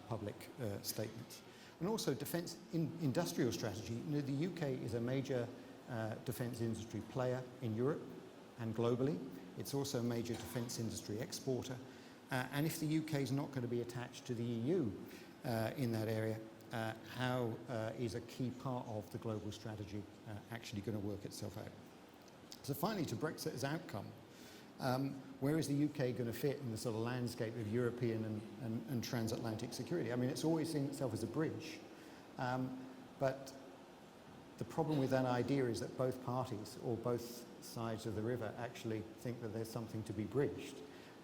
public statements. And also defence industrial strategy. You know, the UK is a major defence industry player in Europe and globally. It's also a major defence industry exporter. And if the UK is not going to be attached to the EU in that area, how is a key part of the global strategy actually going to work itself out? So finally, to Brexit as outcome, where is the UK going to fit in the sort of landscape of European and transatlantic security? I mean, it's always seen itself as a bridge, but the problem with that idea is that both parties, or both sides of the river, actually think that there's something to be bridged.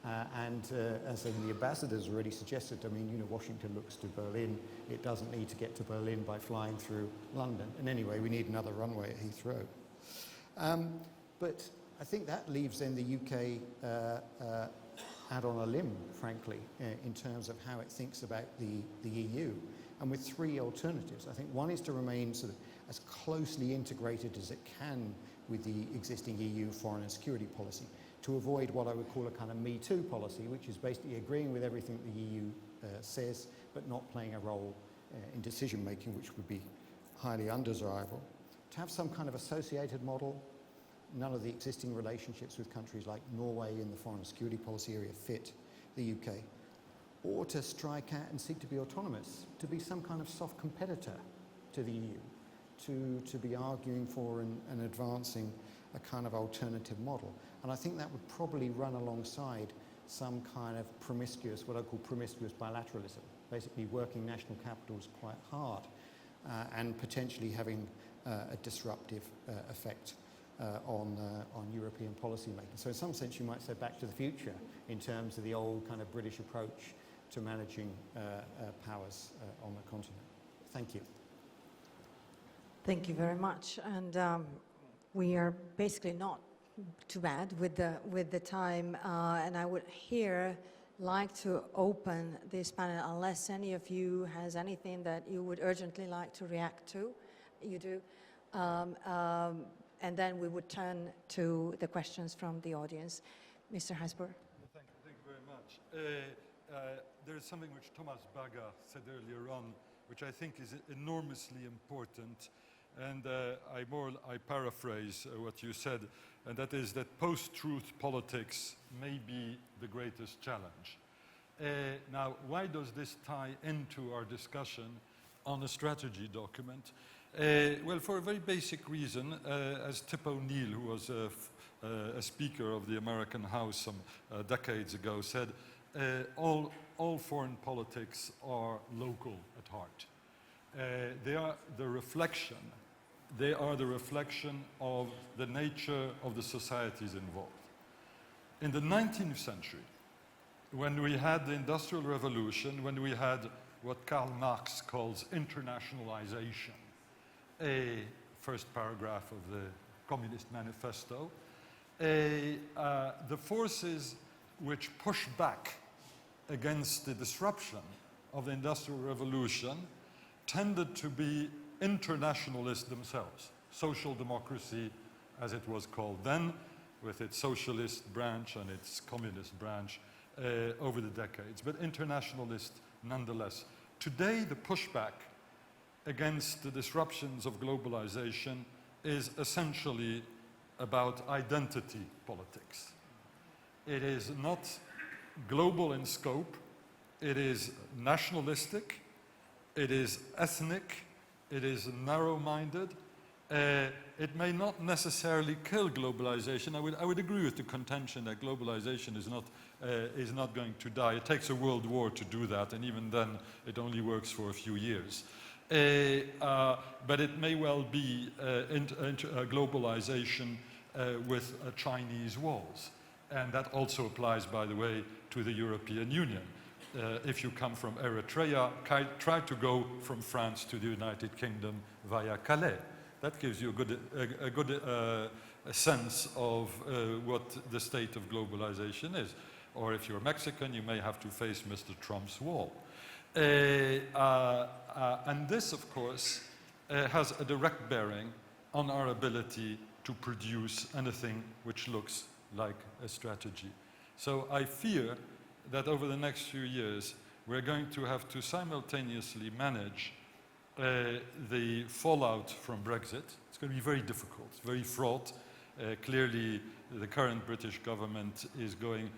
As the ambassadors already suggested, I mean, you know, Washington looks to Berlin. It doesn't need to get to Berlin by flying through London. And anyway, we need another runway at Heathrow. But I think that leaves then the UK out on a limb, frankly, in terms of how it thinks about the EU, and with 3 alternatives. I think one is to remain sort of as closely integrated as it can with the existing EU foreign and security policy, to avoid what I would call a kind of Me Too policy, which is basically agreeing with everything the EU says, but not playing a role in decision making, which would be highly undesirable. To have some kind of associated model. None of the existing relationships with countries like Norway in the foreign and security policy area fit the UK. Or to strike out and seek to be autonomous, to be some kind of soft competitor to the EU, to be arguing for and advancing a kind of alternative model. And I think that would probably run alongside some kind of promiscuous, what I call promiscuous bilateralism, basically working national capitals quite hard and potentially having a disruptive effect on European policy making. So in some sense you might say back to the future in terms of the old kind of British approach to managing powers on the continent. Thank you.
Thank you very much. And we are basically not too bad with the time. And I would here like to open this panel unless any of you has anything that you would urgently like to react to. You do. And then we would turn to the questions from the audience. Mr. Heisboer.
Thank you very much. There is something which Thomas Baga said earlier on, which I think is enormously important, and I paraphrase what you said, and that is that post-truth politics may be the greatest challenge. Now, why does this tie into our discussion on a strategy document? Well, for a very basic reason, as Tip O'Neill, who was a speaker of the American House some decades ago, said, all foreign politics are local at heart. They are the reflection of the nature of the societies involved. In the 19th century, when we had the Industrial Revolution, when we had what Karl Marx calls internationalization, a first paragraph of the Communist Manifesto, the forces which push back against the disruption of the Industrial Revolution tended to be internationalists themselves. Social democracy, as it was called then, with its socialist branch and its communist branch over the decades, but internationalist nonetheless. Today, the pushback against the disruptions of globalization is essentially about identity politics. It is not global in scope, it is nationalistic, it is ethnic, it is narrow-minded. It may not necessarily kill globalization. I would agree with the contention that globalization is not going to die. It takes a world war to do that, and even then it only works for a few years. But it may well be globalization with Chinese walls. And that also applies, by the way, to the European Union. If you come from Eritrea, try to go from France to the United Kingdom via Calais. That gives you a good sense of what the state of globalization is. Or if you're Mexican, you may have to face Mr. Trump's wall. And this, of course, has a direct bearing on our ability to produce anything which looks like a strategy. So I fear that over the next few years, we're going to have to simultaneously manage the fallout from Brexit. It's going to be very difficult, very fraught. Clearly, the current British government is going,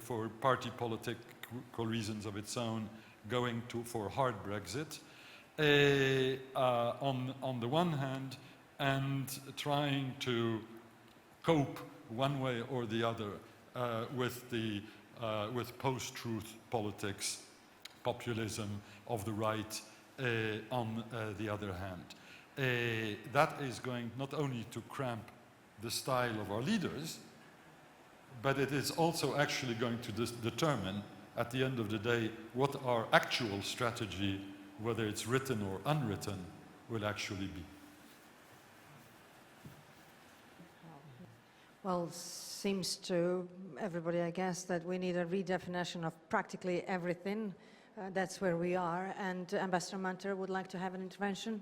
for party political reasons of its own, going for hard Brexit on the one hand, and trying to cope one way or the other with post-truth politics, populism of the right on the other hand. That is going not only to cramp the style of our leaders, but it is also actually going to determine at the end of the day what our actual strategy, whether it's written or unwritten, will actually be.
Well, seems to everybody, I guess, that we need a redefinition of practically everything. That's where we are. And Ambassador Manter would like to have an intervention.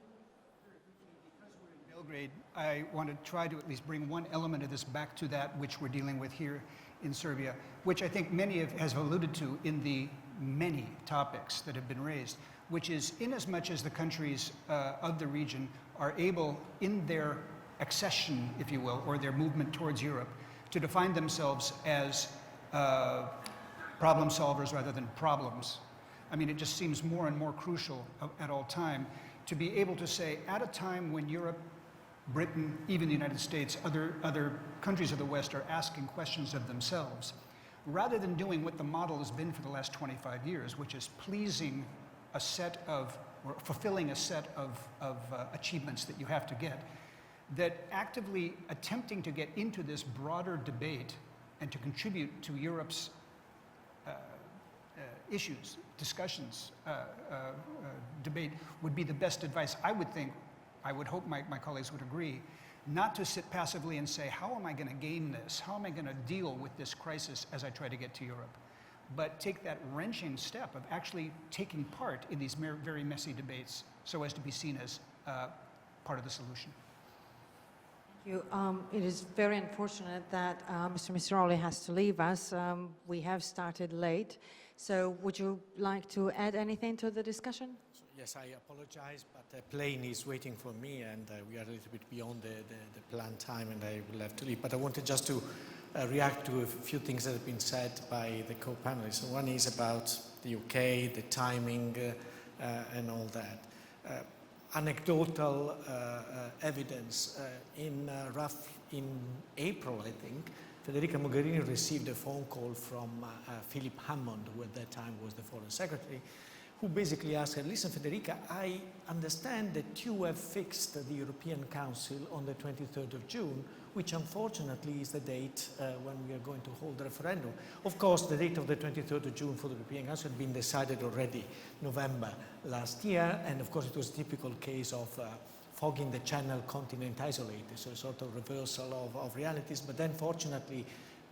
Because we're in Belgrade, I want to try to at least bring one element of this back to that which we're dealing with here in Serbia, which I think many have alluded to in the many topics that have been raised, which is inasmuch as the countries of the region are able, in their accession, if you will, or their movement towards Europe, to define themselves as problem solvers rather than problems. I mean, it just seems more and more crucial at all time to be able to say, at a time when Europe, Britain, even the United States, other countries of the West are asking questions of themselves, rather than doing what the model has been for the last 25 years, which is pleasing a set of, or fulfilling a set of achievements that you have to get, that actively attempting to get into this broader debate and to contribute to Europe's issues, discussions, debate would be the best advice. I would think, I would hope my colleagues would agree, not to sit passively and say, how am I going to game this? How am I going to deal with this crisis as I try to get to Europe? But take that wrenching step of actually taking part in these very messy debates so as to be seen as part of the solution.
It is very unfortunate that Mr. Misroli has to leave us. We have started late. So would you like to add anything to the discussion?
So, yes, I apologize, but the plane is waiting for me, and we are a little bit beyond the planned time, and I will have to leave. But I wanted just to react to a few things that have been said by the co-panelists. One is about the UK, the timing, and all that. Anecdotal evidence. In April, I think, Federica Mogherini received a phone call from Philip Hammond, who at that time was the Foreign Secretary, who basically asked her, listen, Federica, I understand that you have fixed the European Council on the 23rd of June, which unfortunately is the date when we are going to hold the referendum. Of course, the date of the 23rd of June for the European Council had been decided already November last year, and of course it was a typical case of fogging the channel, continent isolated, so a sort of reversal of realities. But then fortunately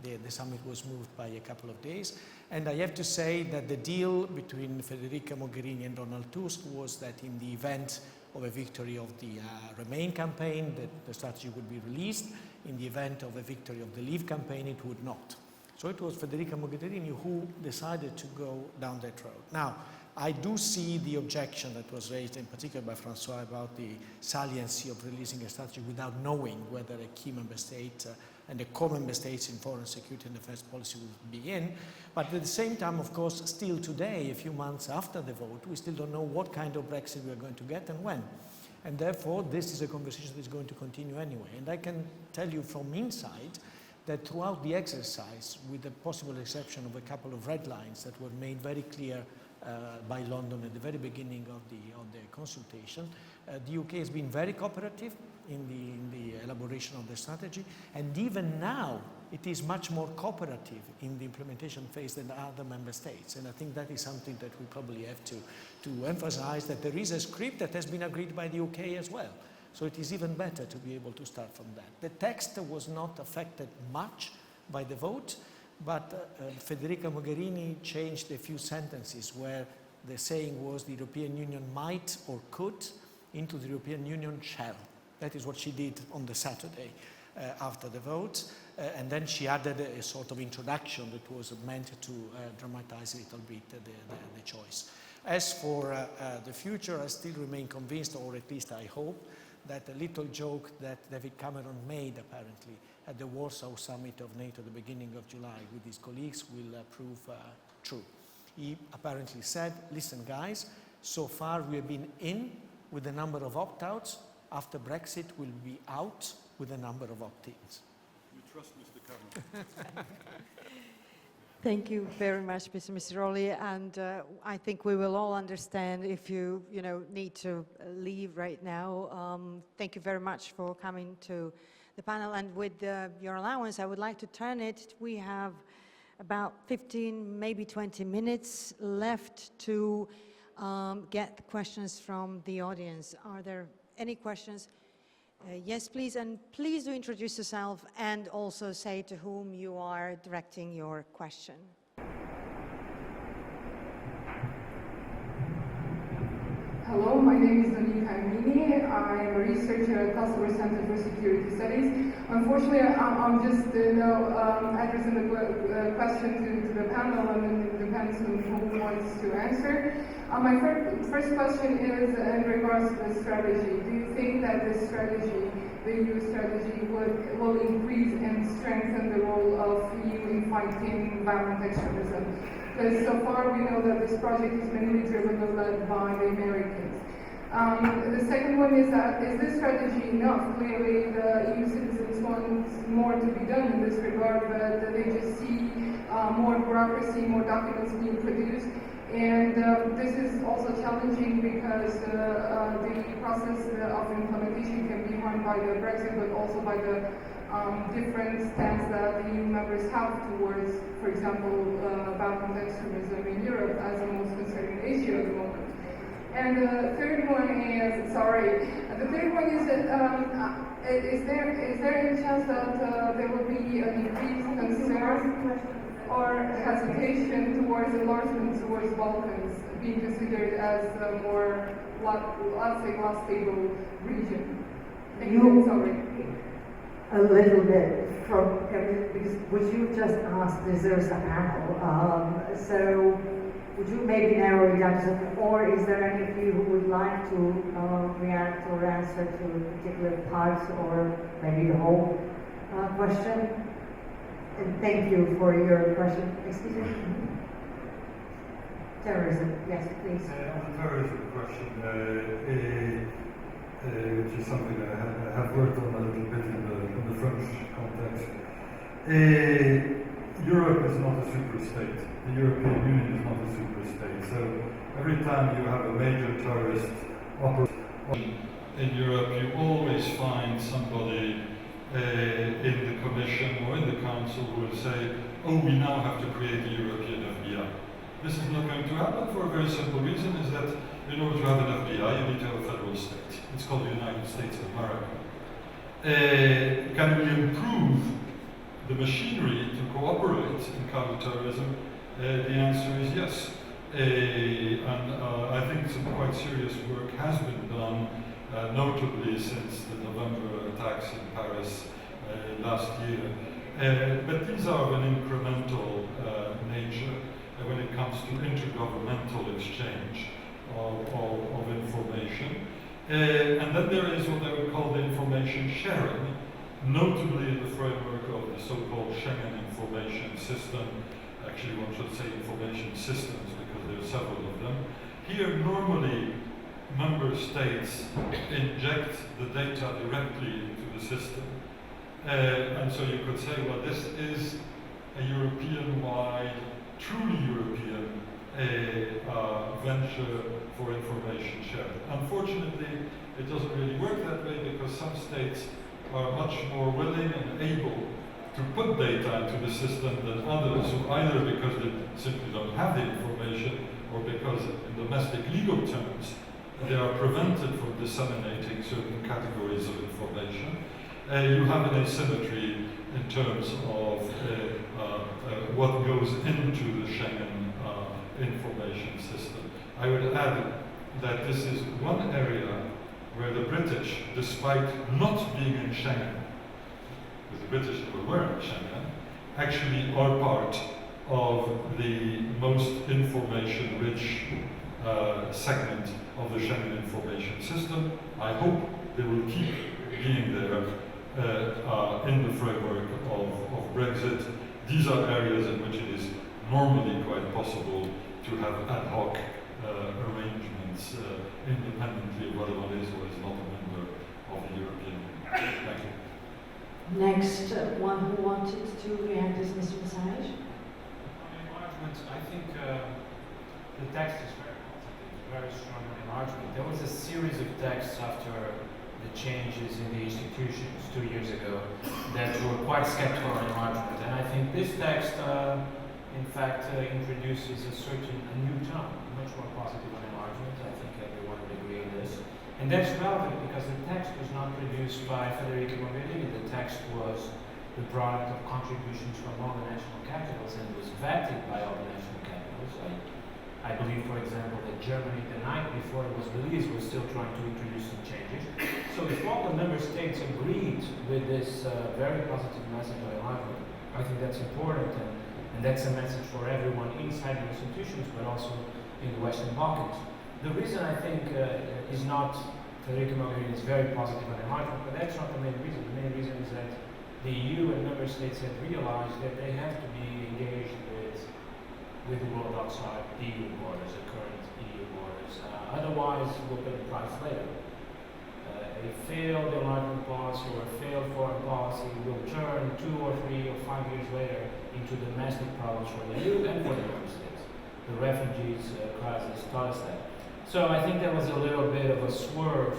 the summit was moved by a couple of days. And I have to say that the deal between Federica Mogherini and Donald Tusk was that in the event of a victory of the Remain campaign, that the strategy would be released. In the event of a victory of the Leave campaign, it would not. So it was Federica Mogherini who decided to go down that road. Now, I do see the objection that was raised in particular by Francois about the saliency of releasing a strategy without knowing whether a key member state and the core member states in foreign security and defense policy would be in. But at the same time, of course, still today, a few months after the vote, we still don't know what kind of Brexit we are going to get and when. And therefore, this is a conversation that is going to continue anyway. And I can tell you from inside that throughout the exercise, with the possible exception of a couple of red lines that were made very clear by London at the very beginning of the consultation, the UK has been very cooperative in the elaboration of the strategy, and even now it is much more cooperative in the implementation phase than other member states. And I think that is something that we probably have to emphasize, that there is a script that has been agreed by the UK as well. So it is even better to be able to start from that. The text was not affected much by the vote, but Federica Mogherini changed a few sentences where the saying was the European Union might or could into the European Union shall. That is what she did on the Saturday after the vote. And then she added a sort of introduction that was meant to dramatize a little bit the choice. As for the future, I still remain convinced, or at least I hope, that a little joke that David Cameron made apparently at the Warsaw summit of NATO at the beginning of July with his colleagues will prove true. He apparently said, listen guys, so far we have been in with a number of opt-outs. After Brexit, we'll be out with a number of opt-ins.
You trust Mr. Cameron?
Thank you very much, Mr. Misroli, and I think we will all understand if you need to leave right now. Thank you very much for coming to the panel, and with your allowance, I would like to turn it. We have about 15, maybe 20 minutes left to get questions from the audience. Are there any questions? Yes, please, and please do introduce yourself and also say to whom you are directing your question.
Hello, my name is Monika Amini. I'm a researcher at customer-centered studies. Unfortunately, I'm just addressing the question to the panel, and then it depends on who wants to answer. My first question is in regards to the strategy. Do you think that this strategy, the EU strategy, will increase and strengthen the role of EU in fighting violent extremism? Because so far we know that this project is mainly driven and led by the Americans. The second one is that, is this strategy enough? Clearly the EU citizens want more to be done in this regard, but they just see more bureaucracy, more documents being produced. And this is also challenging because the process of implementation can be harmed by the Brexit, but also by the different stance that the EU members have towards, for example, violent extremism in Europe as the most concerning issue at the moment. And the third one is, is there any chance that there will be an increased concern or hesitation towards enlargement towards Balkans being considered as a more, let's say, less stable region? Thank you. Sorry.
A little bit from because what you just asked deserves a panel. So would you maybe narrow it down to something, or is there any of you who would like to react or answer to particular parts or maybe the whole question? And thank you for your question. Excuse me? Terrorism, yes, please.
On the terrorism question, which is something I have worked on a little bit in the French context. Europe is not a superstate. The European Union is not a superstate. So every time you have a major terrorist operation in Europe, you always find somebody in the Commission or in the Council who will say, oh, we now have to create a European FBI. This is not going to happen for a very simple reason, is that in order to have an FBI, you need to have a federal state. It's called the United States of America. Can we improve the machinery to cooperate in counterterrorism? The answer is yes. And I think some quite serious work has been done, notably since the November attacks in Paris last year. But these are of an incremental nature when it comes to intergovernmental exchange of information. And then there is what I would call the information sharing, notably in the framework of the so-called Schengen information system. Actually, one should say information systems because there are several of them. Here, normally, member states inject the data directly into the system. And so you could say, well, this is a European-wide, truly European venture for information sharing. Unfortunately, it doesn't really work that way because some states are much more willing and able to put data into the system than others who either because they simply don't have the information or because in domestic legal terms they are prevented from disseminating certain categories of information. You have an asymmetry in terms of what goes into the Schengen information system. I would add that this is one area where the British, despite not being in Schengen, because the British never were in Schengen, actually are part of the most information-rich segment of the Schengen information system. I hope they will keep being there in the framework of Brexit. These are areas in which it is normally quite possible to have ad hoc arrangements independently of whether one is or is not a member of the European Union. Thank you.
Next one who wanted to react is Mr. Masaj.
On enlargement, I think the text is very positive, very strong on enlargement. There was a series of texts after the changes in the institutions 2 years ago that were quite skeptical on enlargement. And I think this text, in fact, introduces a new tone, much more positive on enlargement. I think everyone would agree on this. And that's relevant because the text was not produced by Federica Mogherini. The text was the product of contributions from all the national capitals and was vetted by all the national capitals. I I believe, for example, that Germany, the night before it was released, was still trying to introduce some changes. So if all the member states agreed with this very positive message on enlargement, I think that's important, and that's a message for everyone inside the institutions, but also in the Western Balkans. The reason I think is not Federica Mogherini is very positive on enlargement, but that's not the main reason. The main reason is that the EU and member states have realized that they have to be engaged with the world outside the EU borders, the current EU borders. Otherwise, we'll pay the price later. A failed enlargement policy or a failed foreign policy will turn 2 or 3 or 5 years later into domestic problems for the EU and for the member states. The refugees crisis taught us that. So I think there was a little bit of a swerve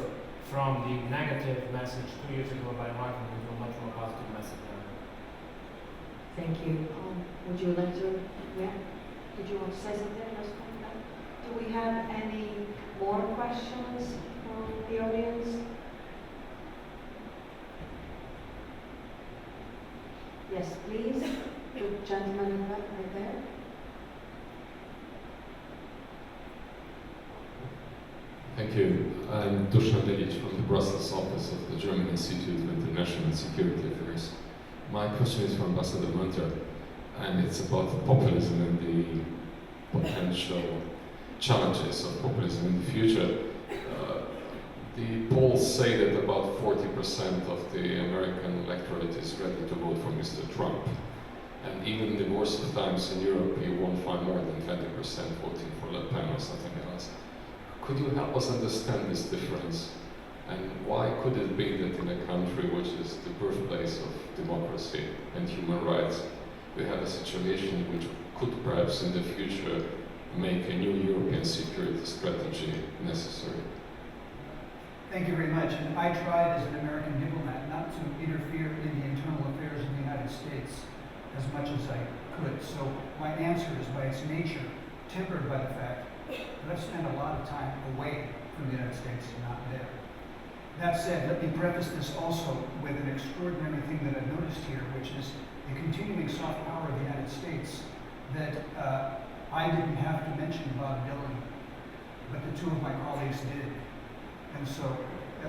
from the negative message 2 years ago by enlargement into a much more positive message now.
Thank you. Would you like to, yeah? Did you want to say something? Do we have any more questions from the audience? Yes, please. The gentleman right there.
Thank you. I'm Dusan Lilic from the Brussels office of the German Institute of International Security Affairs. My question is for Ambassador Munter, and it's about populism and the potential challenges of populism in the future. The polls say that about 40% of the American electorate is ready to vote for Mr. Trump. And even in the worst of times in Europe, you won't find more than 20% voting for Le Pen or something else. Could you help us understand this difference? And why could it be that in a country which is the birthplace of democracy and human rights, we have a situation which could perhaps in the future make a new European security strategy necessary?
Thank you very much. And I tried as an American diplomat not to interfere in the internal affairs of the United States as much as I could. So my answer is by its nature tempered by the fact that I've spent a lot of time away from the United States and not there. That said, let me preface this also with an extraordinary thing that I've noticed here, which is the continuing soft power of the United States that I didn't have to mention Bob Dylan, but the 2 of my colleagues did. And so,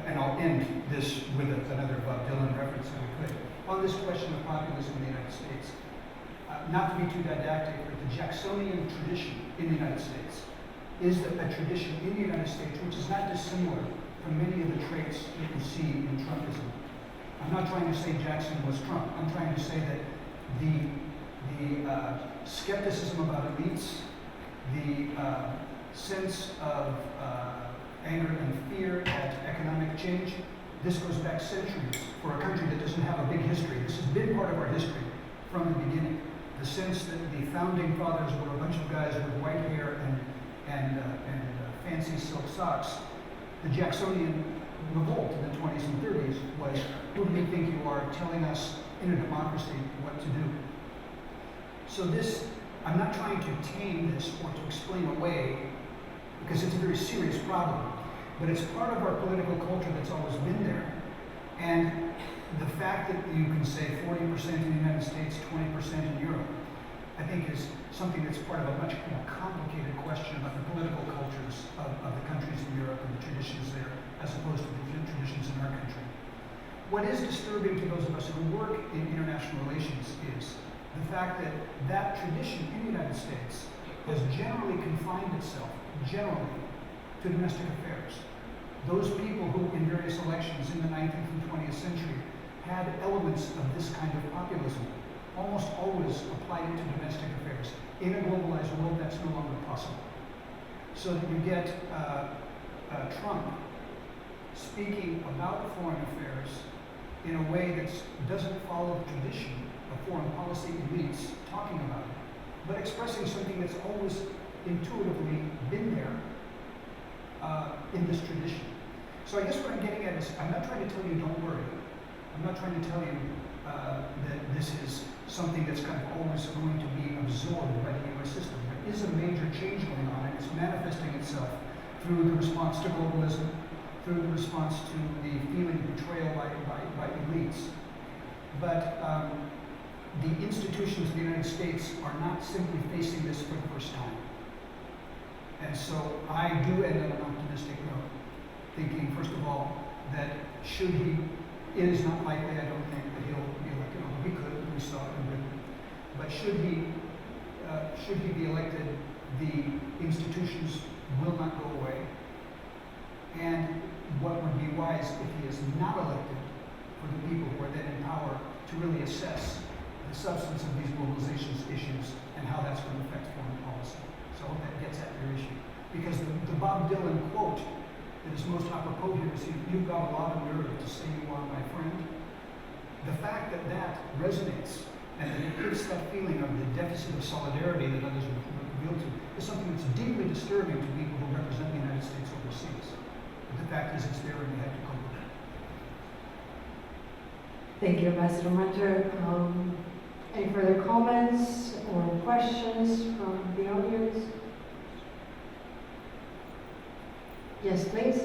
and I'll end this with another Bob Dylan reference if we could. On this question of populism in the United States, not to be too didactic, but the Jacksonian tradition in the United States is a tradition in the United States which is not dissimilar from many of the traits that you see in Trumpism. I'm not trying to say Jackson was Trump. I'm trying to say that the skepticism about elites, the sense of anger and fear at economic change, this goes back centuries for a country that doesn't have a big history. This has been part of our history from the beginning. The sense that the founding fathers were a bunch of guys with white hair and fancy silk socks. The Jacksonian revolt in the 20s and 30s was, who do you think you are telling us in a democracy what to do? So this, I'm not trying to tame this or to explain away, because it's a very serious problem, but it's part of our political culture that's always been there. And the fact that you can say 40% in the United States, 20% in Europe, I think is something that's part of a much more complicated question about the political cultures of the countries in Europe and the traditions there, as opposed to the traditions in our country. What is disturbing to those of us who work in international relations is the fact that that tradition in the United States has generally confined itself, generally, to domestic affairs. Those people who, in various elections in the 19th and 20th century, had elements of this kind of populism, almost always applied it to domestic affairs. In a globalized world, that's no longer possible. So that you get Trump speaking about foreign affairs in a way that doesn't follow the tradition of foreign policy elites talking about it, but expressing something that's always intuitively been there in this tradition. So I guess what I'm getting at is, I'm not trying to tell you don't worry. I'm not trying to tell you that this is something that's kind of always going to be absorbed by the US system. There is a major change going on, and it's manifesting itself through the response to globalism, through the response to the feeling of betrayal by elites. But the institutions of the United States are not simply facing this for the first time. And so I do end on an optimistic note, thinking, first of all, that should he, it is not likely, I don't think, that he'll be elected, although he could, we saw it in Britain. But should he be elected, the institutions will not go away. And what would be wise if he is not elected, for the people who are then in power to really assess the substance of these mobilization issues and how that's going to affect foreign policy. So I hope that gets at your issue. Because the Bob Dylan quote that is most apropos here is, "You've got a lot of nerve to say you are my friend." The fact that that resonates and that it creates that feeling of the deficit of solidarity that others would appeal to is something that's deeply disturbing to people who represent the United States overseas. But the fact is it's there and we have to cope with it.
Thank you, Ambassador Munter. Any further comments or questions from the audience? Yes, please.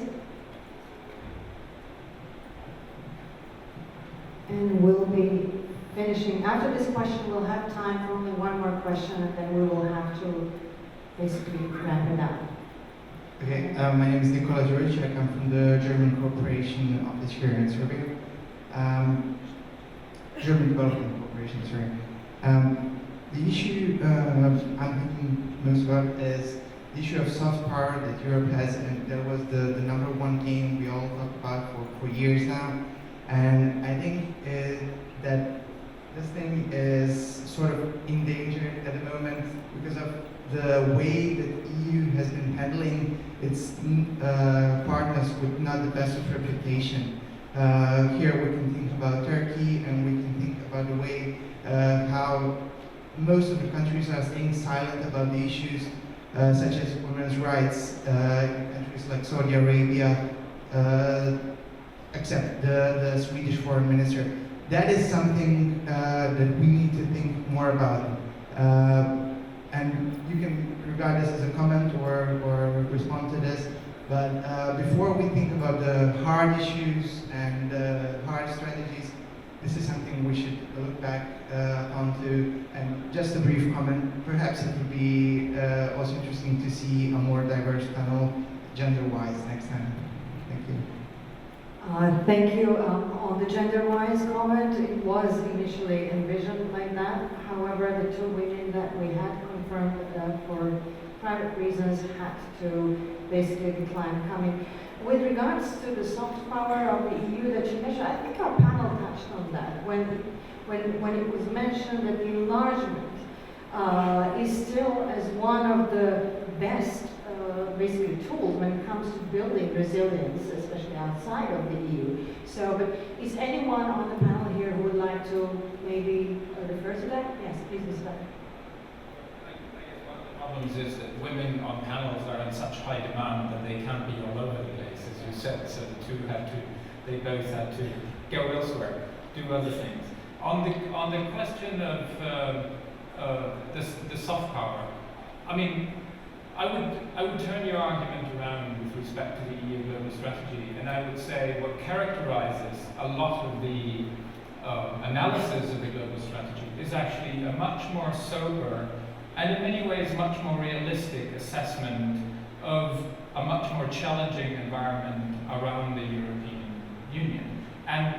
And we'll be finishing. After this question, we'll have time for only one more question, and then we will have to basically wrap it up.
Okay, my name is Nikola George. I come from the German Corporation Office here in Serbia. German Development Corporation, sorry. The issue I'm thinking most about is the issue of soft power that Europe has, and that was the number one game we all talk about for years now. And I think that this thing is sort of in danger at the moment because of the way that EU has been handling its partners with not the best of reputation. Here we can think about Turkey, and we can think about the way how most of the countries are staying silent about the issues such as women's rights in countries like Saudi Arabia, except the Swedish foreign minister. That is something that we need to think more about. And you can regard this as a comment or respond to this, but before we think about the hard issues and hard strategies, this is something we should look back onto. And just a brief comment, perhaps it would be also interesting to see a more diverse panel gender-wise next time. Thank you.
Thank you. On the gender-wise comment, it was initially envisioned like that. However, the two women that we had confirmed for private reasons had to basically decline coming. With regards to the soft power of the EU that you mentioned, I think our panel touched on that when it was mentioned that the enlargement is still as one of the best basically tools when it comes to building resilience, especially outside of the EU. So, but is anyone on the panel here who would like to maybe refer to that? Yes, please, Mr.
Problems is that women on panels are in such high demand that they can't be all over the place, as you said. So they both had to go elsewhere, do other things. On the question of the soft power, I mean, I would turn your argument around with respect to the EU global strategy, and I would say what characterizes a lot of the analysis of the global strategy is actually a much more sober and in many ways much more realistic assessment of a much more challenging environment around the European Union. And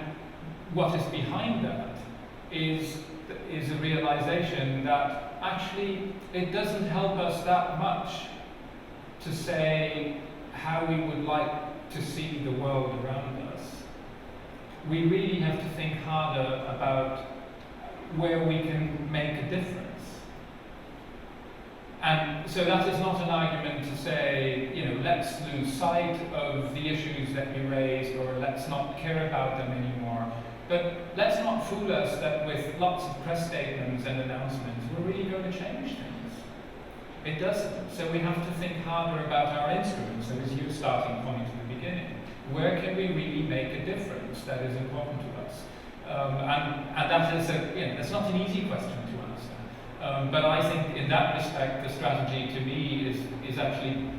what is behind that is a realization that actually it doesn't help us that much to say how we would like to see the world around us. We really have to think harder about where we can make a difference. And so that is not an argument to say, you know, let's lose sight of the issues that you raised, or let's not care about them anymore. But let's not fool us that with lots of press statements and announcements, we're really going to change things. It doesn't. So we have to think harder about our instruments. That was your starting point at the beginning. Where can we really make a difference that is important to us? And that is that's not an easy question to answer. But I think in that respect, the strategy to me is actually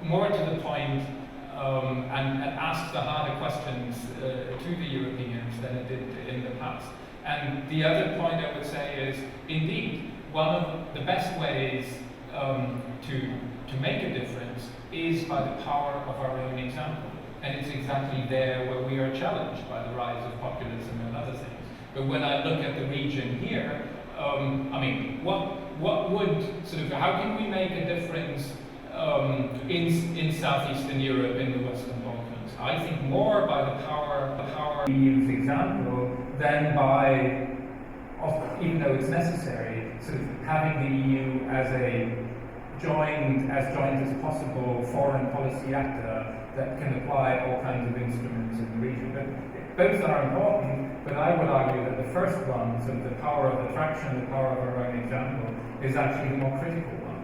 more to the point and asks the harder questions to the Europeans than it did in the past. And the other point I would say is, indeed, one of the best ways to make a difference is by the power of our own example. And it's exactly there where we are challenged by the rise of populism and other things. But when I look at the region here, I mean, what would sort of, how can we make a difference in Southeastern Europe, in the Western Balkans? I think more by the power of the EU's example than by, even though it's necessary, sort of having the EU as joined as possible foreign policy actor that can apply all kinds of instruments in the region. But both are important, but I would argue that the first one, sort of the power of attraction, the power of our own example, is actually the more critical one.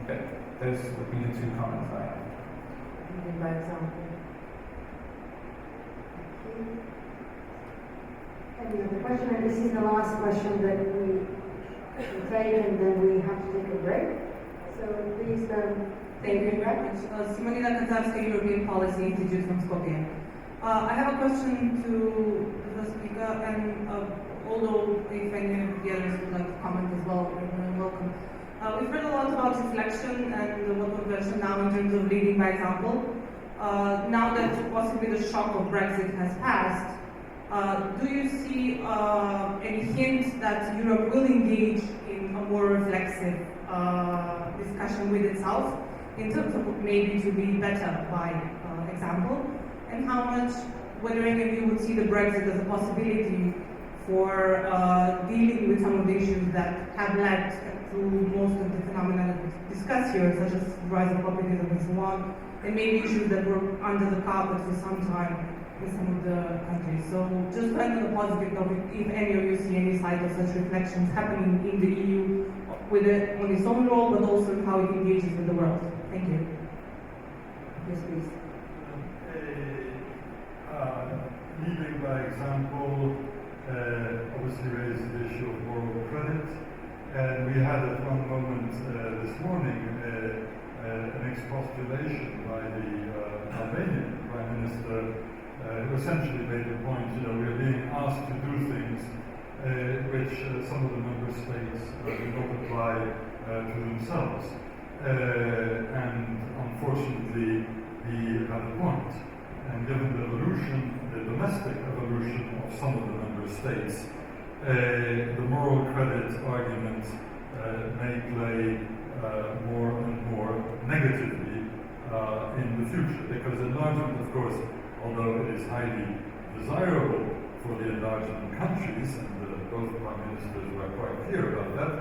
But those would be the two comments I have.
Leading by example. Any other question? And this is the last question that we take, and then we have to take a break. So please,
thank you very much. Simonina Kazarska, European Policy Institute from Skopje. I have a question to the speaker, and although if any of the others would like to comment as well, you're welcome. We've heard a lot about reflection and what we've mentioned now in terms of leading by example. Now that possibly the shock of Brexit has passed, do you see any hint that Europe will engage in a more reflexive discussion with itself in terms of maybe to be better by example? And how much, whether any of you would see the Brexit as a possibility for dealing with some of the issues that have led to most of the phenomena that we discuss here, such as the rise of populism and so on, and maybe issues that were under the carpet for some time in some of the countries. So just on the positive note, if any of you see any side of such reflections happening in the EU on its own role, but also how it engages with the world. Thank you.
Yes, please.
Leading by example obviously raises the issue of moral credit, and we had at one moment this morning an expostulation by the Albanian Prime Minister who essentially made the point, we're being asked to do things which some of the member states do not apply to themselves. And unfortunately, he had a point. And given the evolution, the domestic evolution of some of the member states, the moral credit argument may play more and more negatively in the future. Because enlargement, of course, although it is highly desirable for the enlargement countries, and both prime ministers were quite clear about that,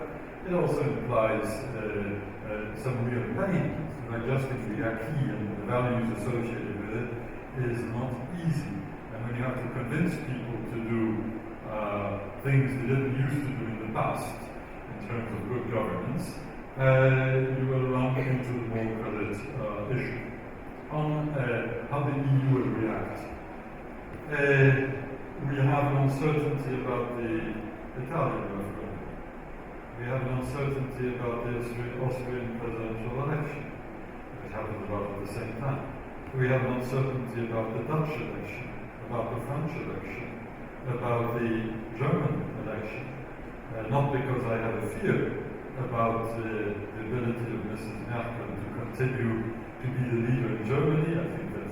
it also implies some real pain. Adjusting the acquis and the values associated with it is not easy. And when you have to convince people to do things they didn't used to do in the past, in terms of good governance, you will run into the moral credit issue. On how the EU will react. We have an uncertainty about the Italian referendum. We have an uncertainty about the Austrian presidential election. It happened about at the same time. We have an uncertainty about the Dutch election, about the French election, about the German election. Not because I have a fear about the ability of Mrs. Merkel to continue to be the leader in Germany. I think that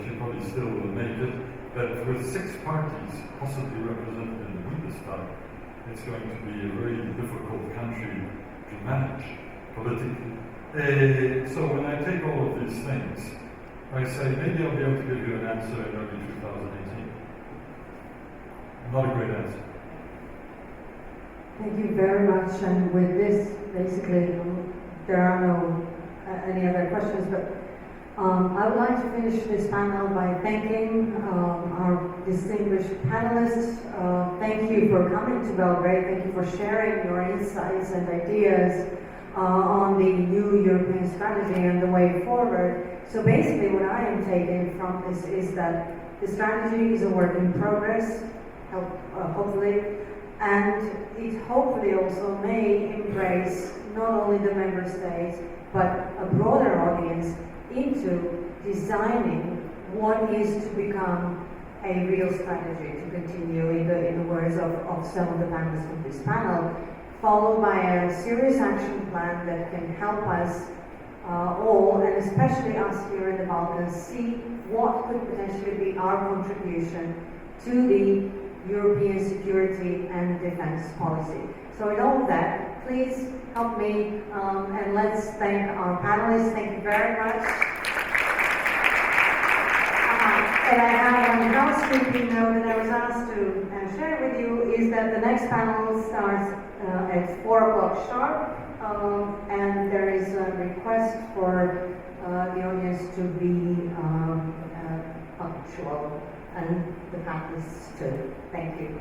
she probably still will make it. But with 6 parties possibly represented in the Bundestag, it's going to be a very difficult country to manage politically. So when I take all of these things, I say maybe I'll be able to give you an answer in early 2018. Not a great answer.
Thank you very much. And with this, basically, there are no any other questions, but I would like to finish this panel by thanking our distinguished panelists. Thank you for coming to Belgrade. Thank you for sharing your insights and ideas on the new European strategy and the way forward. So basically what I am taking from this is that the strategy is a work in progress, hopefully, and it hopefully also may embrace not only the member states, but a broader audience into designing what is to become a real strategy to continue, in the words of some of the panelists from this panel, followed by a serious action plan that can help us all, and especially us here in the Balkans, see what could potentially be our contribution to the European security and defense policy. So in all of that, please help me, and let's thank our panelists. Thank you very much. And I have one housekeeping note that I was asked to share with you, is that the next panel starts at 4 o'clock sharp, and there is a request for the audience to be punctual, and the panelists too. Thank you.